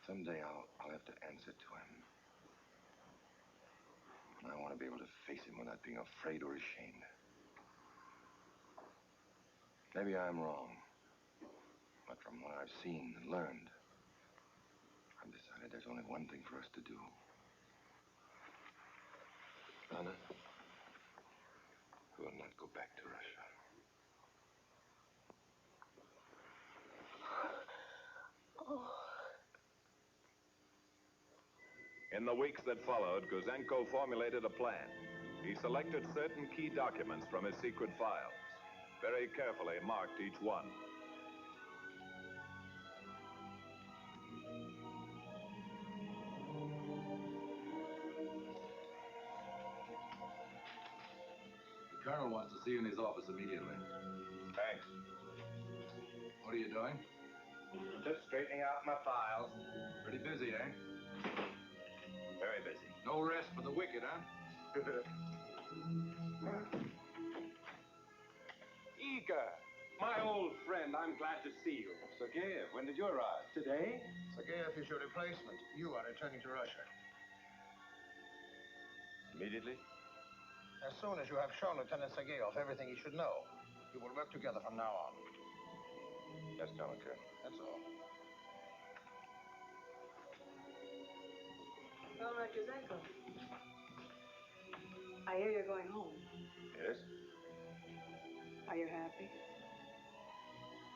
Someday I'll have to answer to him. And I want to be able to face him without being afraid or ashamed. Maybe I'm wrong. But from what I've seen and learned, I've decided there's only one thing for us to do. Anna, we will not go back to Russia. Oh. In the weeks that followed, Gouzenko formulated a plan. He selected certain key documents from his secret files. Very carefully marked each one. The colonel wants to see you in his office immediately. Thanks. What are you doing? Just straightening out my files. Pretty busy, eh? Very busy. No rest for the wicked, huh? Igor, my old friend, I'm glad to see you. Sergeyev, when did you arrive? Today? Sergeyev is your replacement. You are returning to Russia. Immediately? As soon as you have shown Lieutenant Sergeyev everything he should know, you will work together from now on. Yes, Colonel Colonel. That's all. Comrade Gouzenko. I hear you're going home. Yes? Are you happy?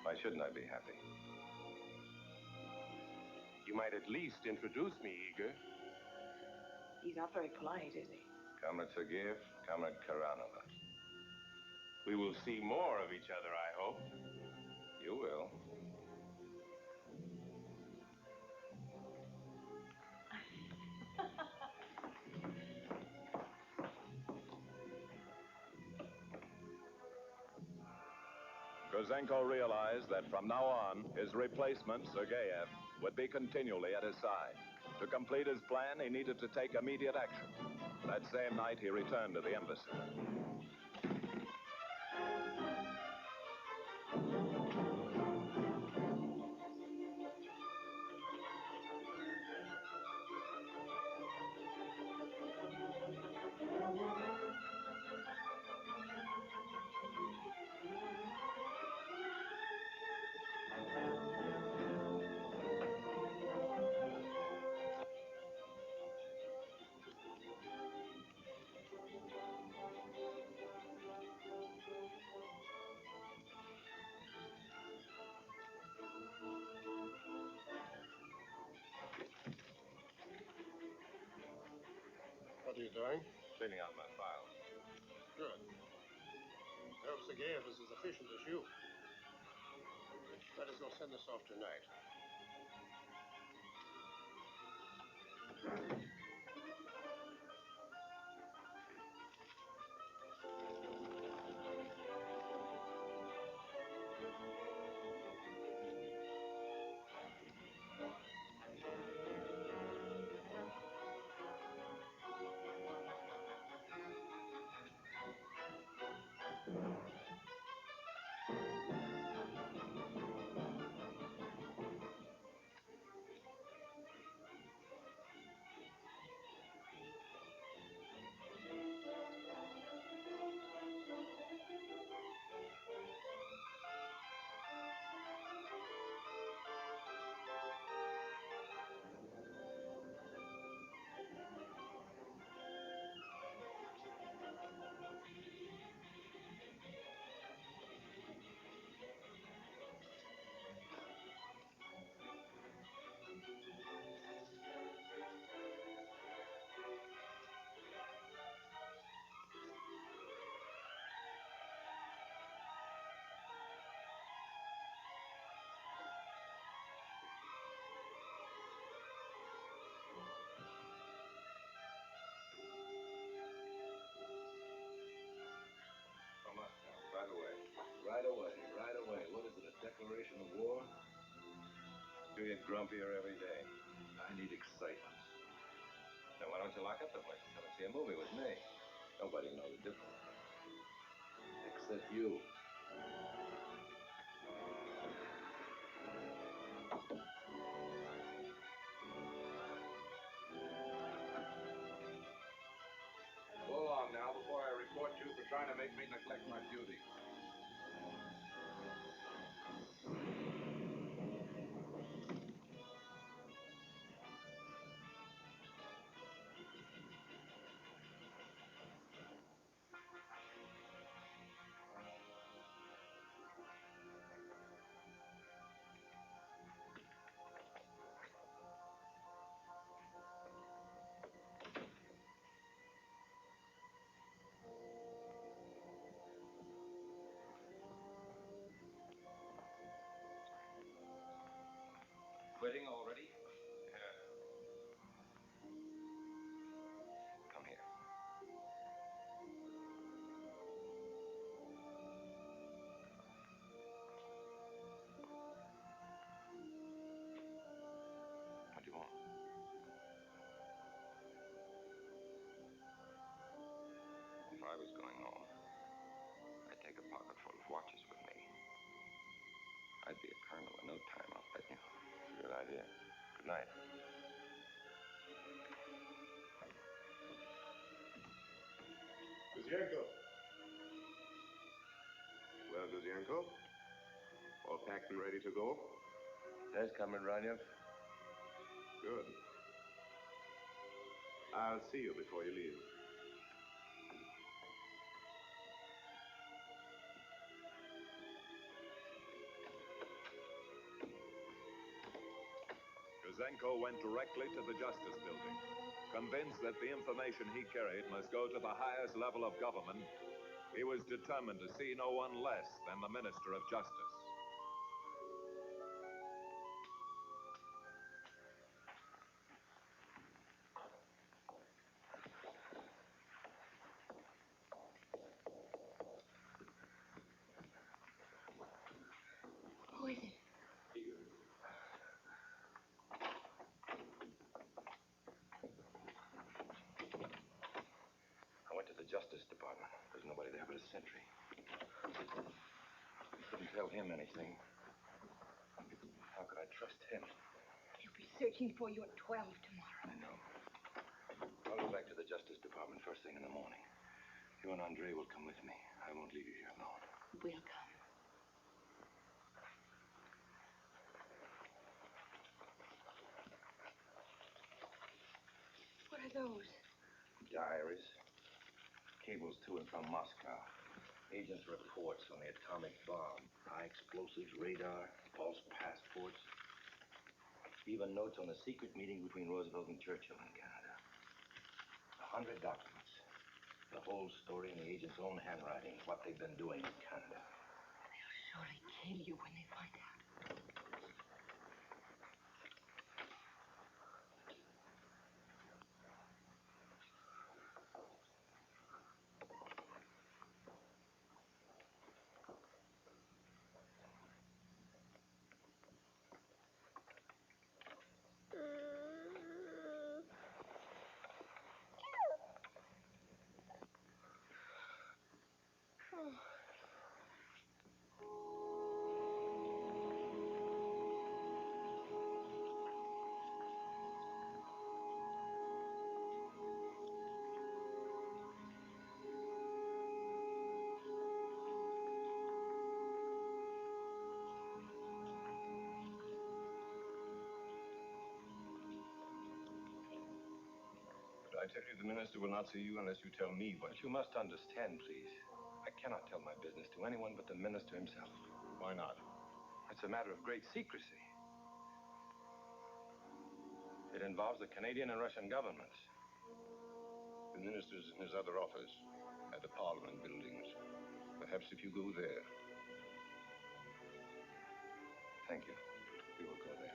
Why shouldn't I be happy? You might at least introduce me, Igor. He's not very polite, is he? Comrade Sergeyev, Comrade Karanova. We will see more of each other, I hope. You will. Gouzenko realized that from now on, his replacement, Sergeyev, would be continually at his side. To complete his plan, he needed to take immediate action. That same night, he returned to the embassy. What are you doing? Cleaning out my files. Good. I hope Sergeyev is as efficient as you. Let us go send this off tonight. Right away. What is it, a declaration of war? You get grumpier every day. I need excitement. Now, why don't you lock up the place and come and see a movie with me? Nobody knows the difference. Except you. Go along now before I report you for trying to make me neglect my duties. Quitting already? Come here. What do you want? If I was going home, I'd take a pocket full of watches with me. I'd be a colonel in no time, I'll bet you. Good idea. Good night. Gouzenko. Well, Gouzenko, all packed and ready to go? Yes, Comrade Rania. Good. I'll see you before you leave. Gouzenko went directly to the Justice Building. Convinced that the information he carried must go to the highest level of government, he was determined to see no one less than the Minister of Justice. Who is it? I went to the Justice Department. There's nobody there but a sentry. I couldn't tell him anything. How could I trust him? He'll be searching for you at 12 tomorrow. I know. I'll go back to the Justice Department first thing in the morning. You and Andre will come with me. I won't leave you here alone. We'll come. What are those? Diaries. Cables to and from Moscow. Agents' reports on the atomic bomb. High explosives, radar, false passports. Even notes on the secret meeting between Roosevelt and Churchill in Canada. 100 documents. The whole story in the agent's own handwriting. What they've been doing in Canada. They'll surely kill you when they find out. I tell you, the minister will not see you unless you tell me what... But you must understand, please. I cannot tell my business to anyone but the minister himself. Why not? It's a matter of great secrecy. It involves the Canadian and Russian governments. The minister's in his other office at the Parliament buildings. Perhaps if you go there. Thank you. We will go there.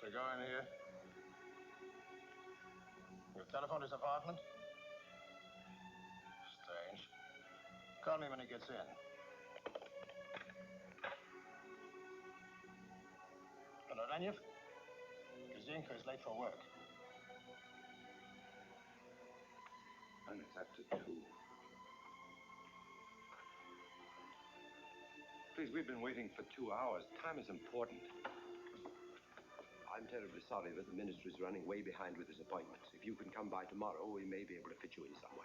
So go in here. Your telephone his apartment? Strange. Call me when he gets in. Hello, Ranyev? Gouzenko is late for work. And it's after 2. Please, we've been waiting for 2 hours. Time is important. I'm terribly sorry, but the minister is running way behind with his appointments. If you can come by tomorrow, we may be able to fit you in somewhere.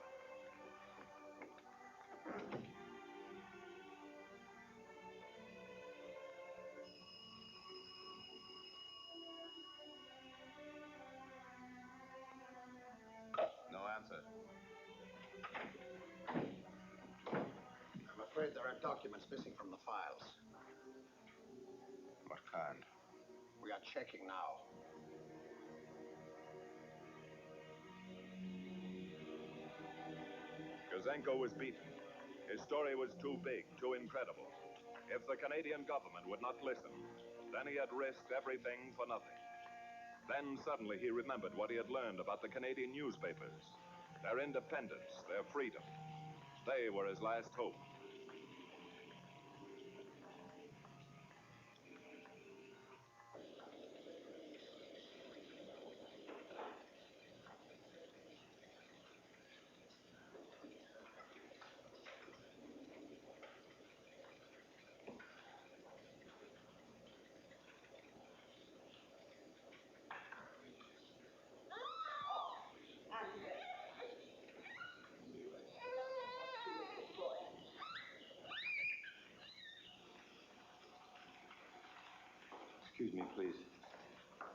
No answer. I'm afraid there are documents missing from the files. What kind? We are checking now. Gouzenko was beaten. His story was too big, too incredible. If the Canadian government would not listen, then he had risked everything for nothing. Then suddenly he remembered what he had learned about the Canadian newspapers. their independence, their freedom. They were his last hope. Excuse me, please.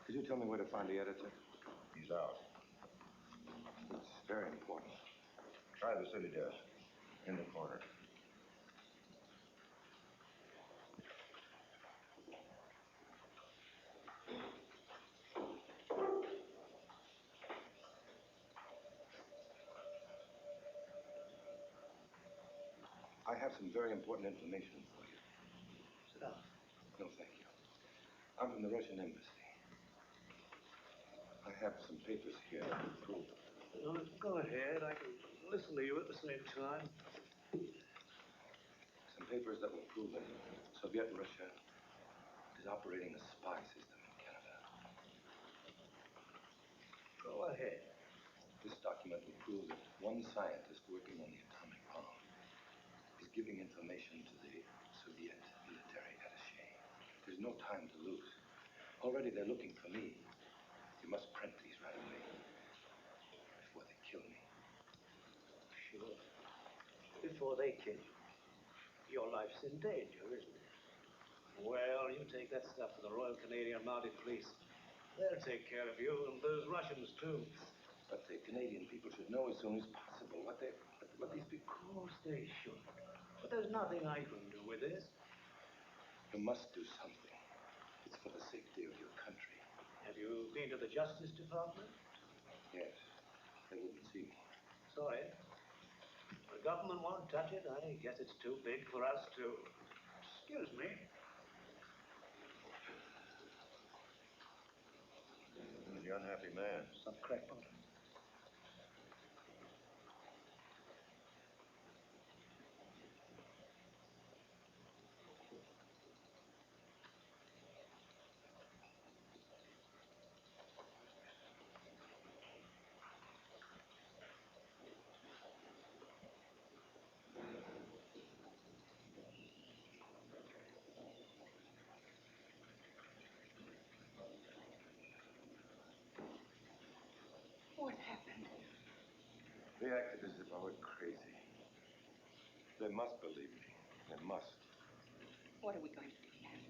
Could you tell me where to find the editor? He's out. It's very important. Try the city desk. In the corner. I have some very important information for you. Sit down. No, thank you. I'm from the Russian embassy. I have some papers here that will prove. Go ahead. I can listen to you at the same time. Some papers that will prove that Soviet Russia is operating a spy system in Canada. Go ahead. This document will prove that one scientist working on the atomic bomb is giving information to the Soviet military attaché. There's no time to lose. Already they're looking for me. You must print these right away before they kill me. Sure. Before they kill you. Your life's in danger, isn't it? Well, you take that stuff to the Royal Canadian Mounted Police. They'll take care of you, and those Russians, too. But the Canadian people should know as soon as possible what these people... Of course they should. But there's nothing I can do with this. You must do something. It's for the safety of your country. Have you been to the Justice Department? Yes. They wouldn't see me. Sorry. The government won't touch it. I guess it's too big for us to... Excuse me. Who's the unhappy man? Some crackpot. What happened? They acted as if I were crazy. They must believe me. They must. What are we going to do now?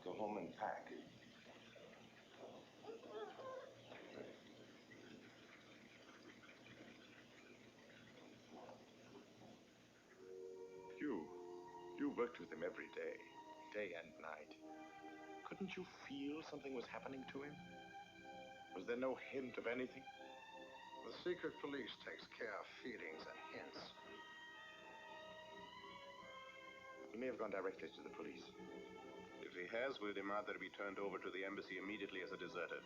Go home and pack. You worked with him every day, day and night. Couldn't you feel something was happening to him? Was there no hint of anything? The secret police takes care of feelings and hints. He may have gone directly to the police. If he has, we'll demand that he be turned over to the embassy immediately as a deserter.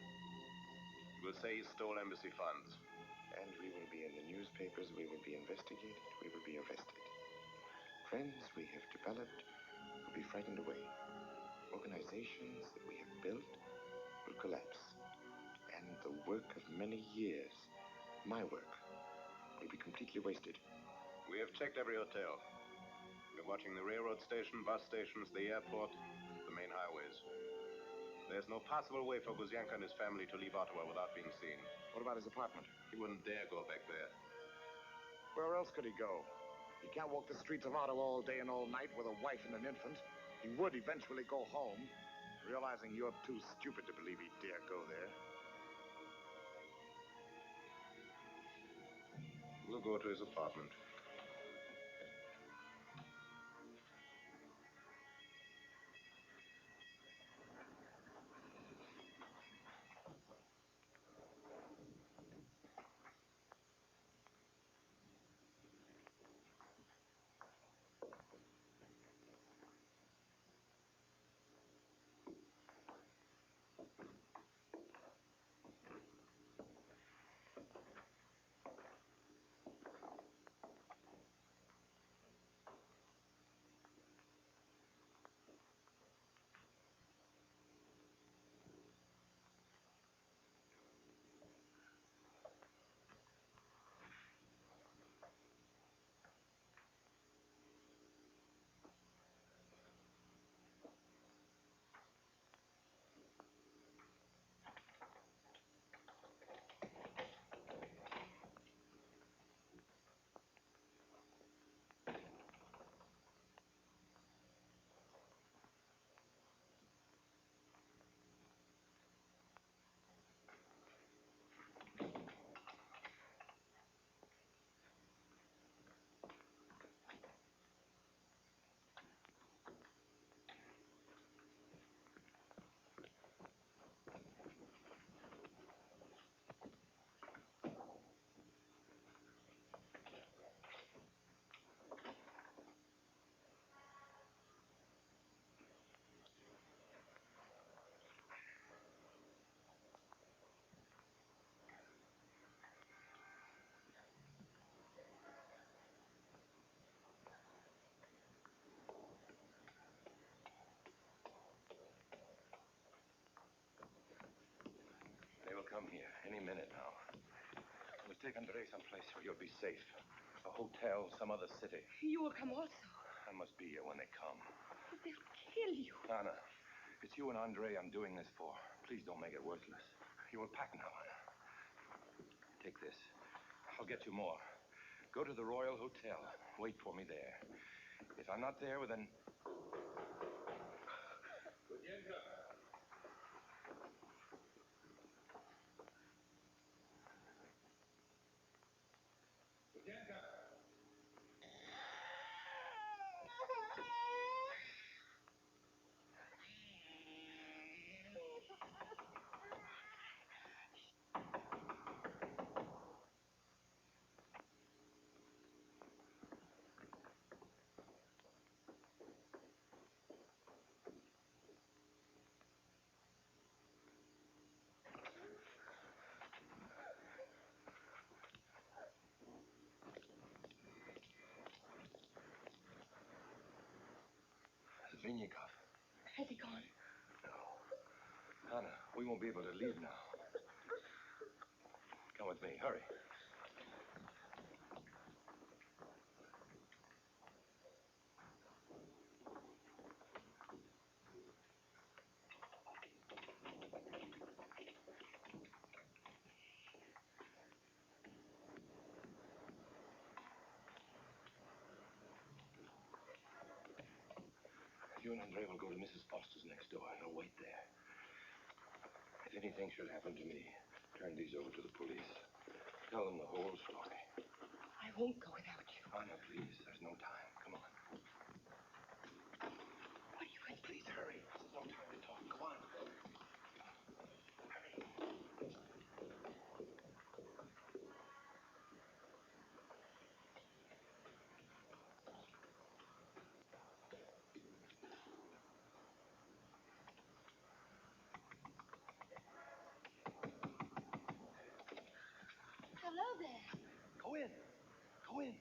We'll say he stole embassy funds. And we will be in the newspapers, we will be investigated, we will be arrested. Friends we have developed will be frightened away. Organizations that we have built will collapse. And the work of many years, my work, will be completely wasted. We have checked every hotel. We're watching the railroad station, bus stations, the airport, the main highways. There's no possible way for Gouzenko and his family to leave Ottawa without being seen. What about his apartment? He wouldn't dare go back there. Where else could he go? He can't walk the streets of Ottawa all day and all night with a wife and an infant. He would eventually go home, realizing you're too stupid to believe he'd dare go there. We'll go to his apartment. Any minute now. We'll take Andre someplace where you'll be safe. A hotel, some other city. You will come also. I must be here when they come. But they'll kill you. Anna, it's you and Andre I'm doing this for. Please don't make it worthless. You will pack now, Anna. Take this. I'll get you more. Go to the Royal Hotel. Wait for me there. If I'm not there within... Gouzenko. Gouzenko. Vinyakov. Has he gone? No. Anna, we won't be able to leave now. Come with me. Hurry. You and Andre will go to Mrs. Foster's next door, and I'll wait there. If anything should happen to me, turn these over to the police. Tell them the whole story. I won't go without you. Anna, please. There's no time. Come on. What are you going to do? Please, hurry. There's no time to talk. Come on. Hello there. Go in. Go in.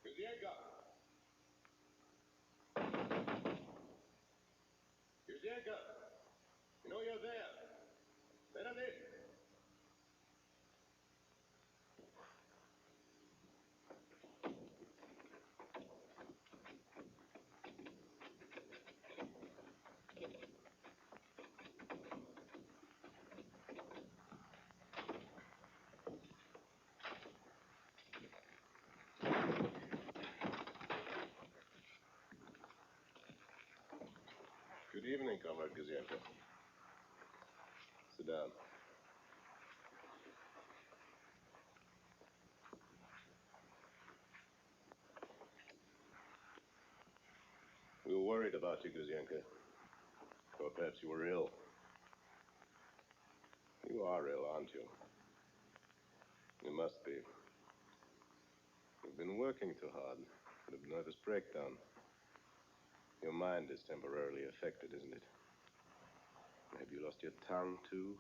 Gouzenko. Gouzenko. You know you're there. Let him in. Good evening, Comrade Gouzenko. Sit down. We were worried about you, Gouzenko. Or perhaps you were ill. You are ill, aren't you? You must be. You've been working too hard. Bit of nervous breakdown. Your mind is temporarily affected, isn't it? Have you lost your tongue, too?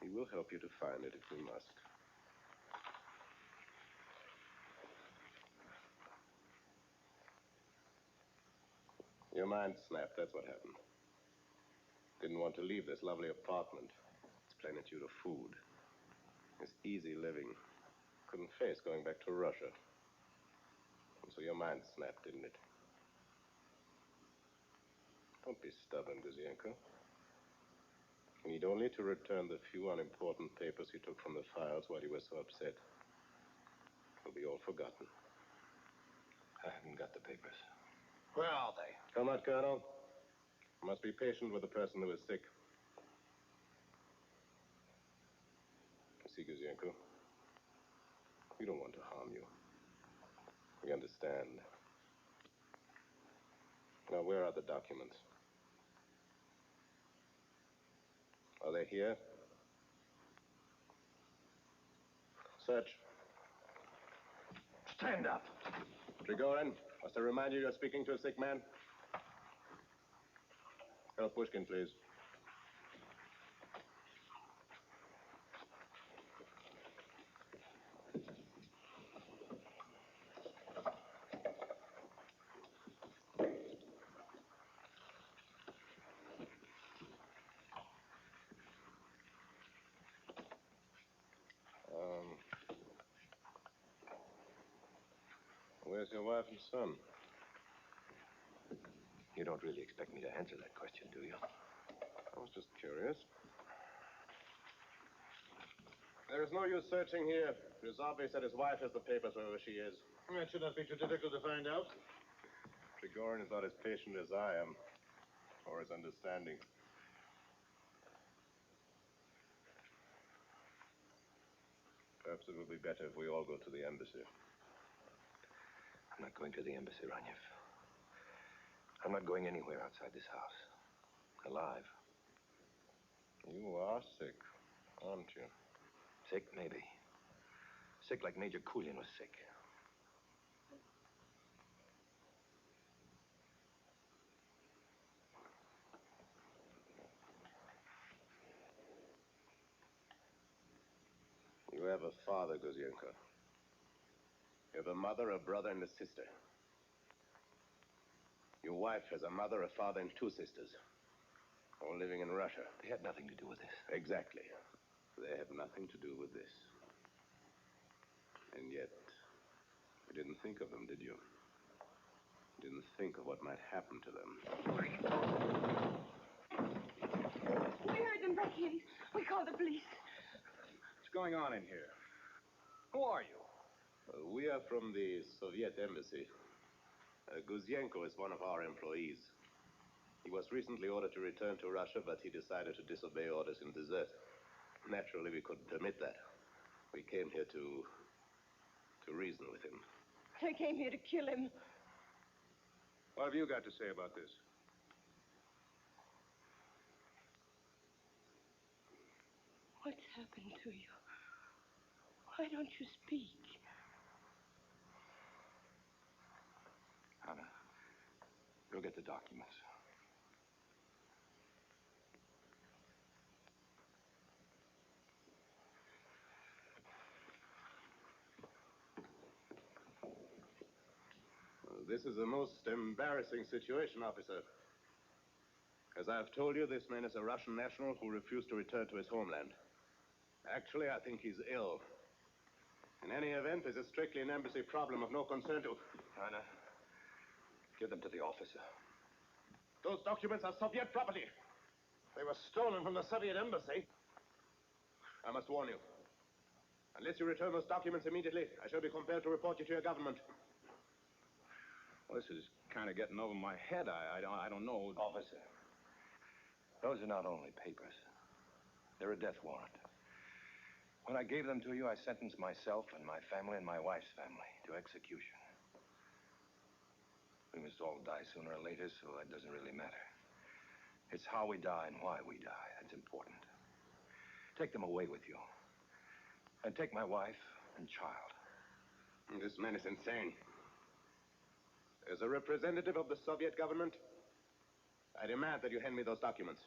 He will help you to find it if we must. Your mind snapped, that's what happened. Didn't want to leave this lovely apartment. Its plenitude of food. This easy living. Couldn't face going back to Russia. And so your mind snapped, didn't it? Don't be stubborn, Gouzenko. You need only to return the few unimportant papers you took from the files while you were so upset. It'll be all forgotten. I haven't got the papers. Where are they? Comrade Colonel, you must be patient with a person who is sick. You see, Gouzenko, we don't want to harm you. We understand. Now, where are the documents? Are they here? Search. Stand up. Trigorin, must I remind you you're speaking to a sick man? Colonel Pushkin, please. Where's your wife and son? You don't really expect me to answer that question, do you? I was just curious. There is no use searching here. It is obvious that his wife has the papers wherever she is. That should not be too difficult to find out. Trigorin is not as patient as I am, or as understanding. Perhaps it would be better if we all go to the embassy. I'm not going to the embassy, Ranyev. I'm not going anywhere outside this house. Alive. You are sick, aren't you? Sick, maybe. Sick like Major Kulin was sick. You have a father, Gouzenko. You have a mother, a brother, and a sister. Your wife has a mother, a father, and two sisters. All living in Russia. They had nothing to do with this. Exactly. They have nothing to do with this. And yet, you didn't think of them, did you? You didn't think of what might happen to them. We heard them break in. We called the police. What's going on in here? Who are you? We are from the Soviet embassy. Gouzenko is one of our employees. He was recently ordered to return to Russia, but he decided to disobey orders and desert. Naturally, we couldn't permit that. We came here to reason with him. They came here to kill him. What have you got to say about this? What's happened to you? Why don't you speak? Anna, go get the documents. This is a most embarrassing situation, officer. As I've told you, this man is a Russian national who refused to return to his homeland. Actually, I think he's ill. In any event, this is strictly an embassy problem of no concern to... Anna, give them to the officer. Those documents are Soviet property. They were stolen from the Soviet embassy. I must warn you. Unless you return those documents immediately, I shall be compelled to report you to your government. Well, this is kind of getting over my head. I don't know. Officer, those are not only papers. They're a death warrant. When I gave them to you, I sentenced myself and my family and my wife's family to execution. We must all die sooner or later, so that doesn't really matter. It's how we die and why we die that's important. Take them away with you. And take my wife and child. This man is insane. As a representative of the Soviet government, I demand that you hand me those documents.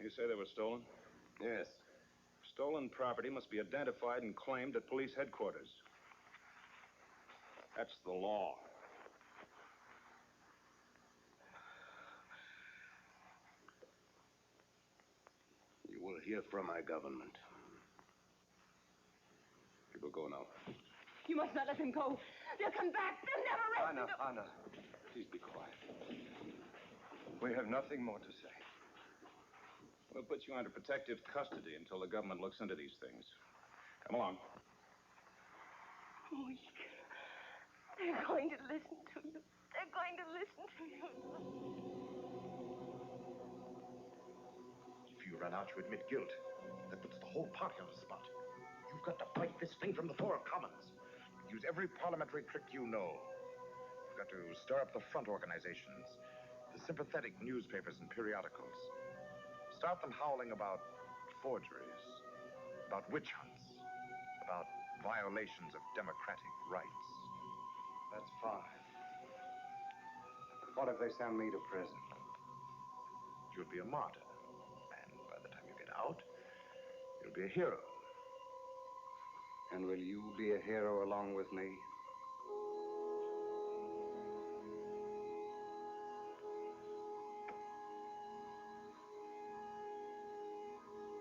You say they were stolen? Yes. Stolen property must be identified and claimed at police headquarters. That's the law. You will hear from my government. You will go now. You must not let them go. They'll come back. They'll never arrest them. Anna, please be quiet. We have nothing more to say. We'll put you under protective custody until the government looks into these things. Come along. Oh, Igor. They're going to listen to you. They're going to listen to you. If you run out, you admit guilt. That puts the whole party on the spot. You've got to fight this thing from the floor of Commons. Use every parliamentary trick you know. You've got to stir up the front organizations, the sympathetic newspapers and periodicals. Start them howling about forgeries, about witch hunts, about violations of democratic rights. That's fine. What if they send me to prison? You'll be a martyr. And by the time you get out, you'll be a hero. And will you be a hero along with me?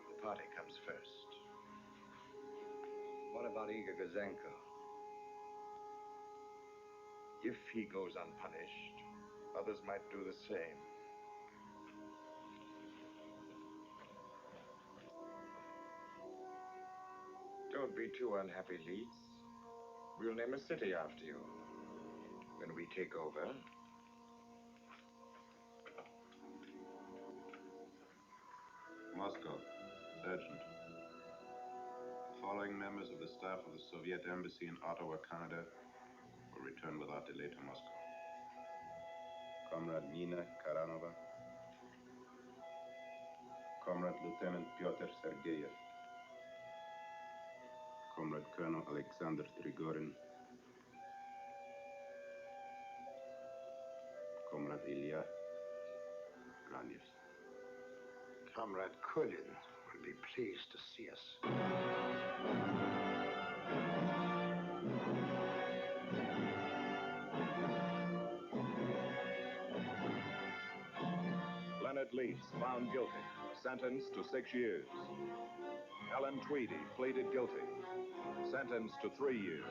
The party comes first. What about Igor Gouzenko? If he goes unpunished, others might do the same. Don't be too unhappy, Leeds. We'll name a city after you. When we take over, Moscow. Urgent. Following members of the staff of the Soviet Embassy in Ottawa, Canada, will return without delay to Moscow. Comrade Nina Karanova. Comrade Lieutenant Pyotr Sergeyev. Comrade Colonel Alexander Trigorin. Comrade Ilya Granev. Comrade Kulin will be pleased to see us. Leonard Leeds, found guilty, sentenced to 6 years. Ellen Tweedy, pleaded guilty, sentenced to 3 years.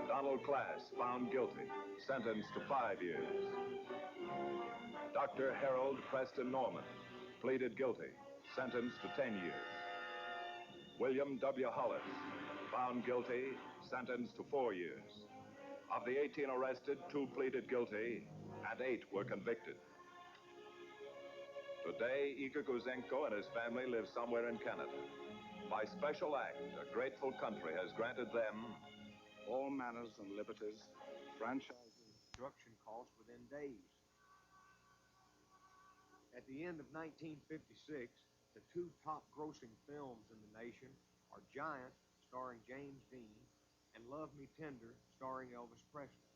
Donald Class, found guilty, sentenced to 5 years. Dr. Harold Preston Norman, pleaded guilty, sentenced to 10 years. William W. Hollis, found guilty, sentenced to 4 years. Of the 18 arrested, 2 pleaded guilty, and 8 were convicted. Today, Igor Gouzenko and his family live somewhere in Canada. By special act, a grateful country has granted them all manners and liberties, franchise construction costs within days. At the end of 1956, the 2 top grossing films in the nation are Giant, starring James Dean, and Love Me Tender, starring Elvis Presley.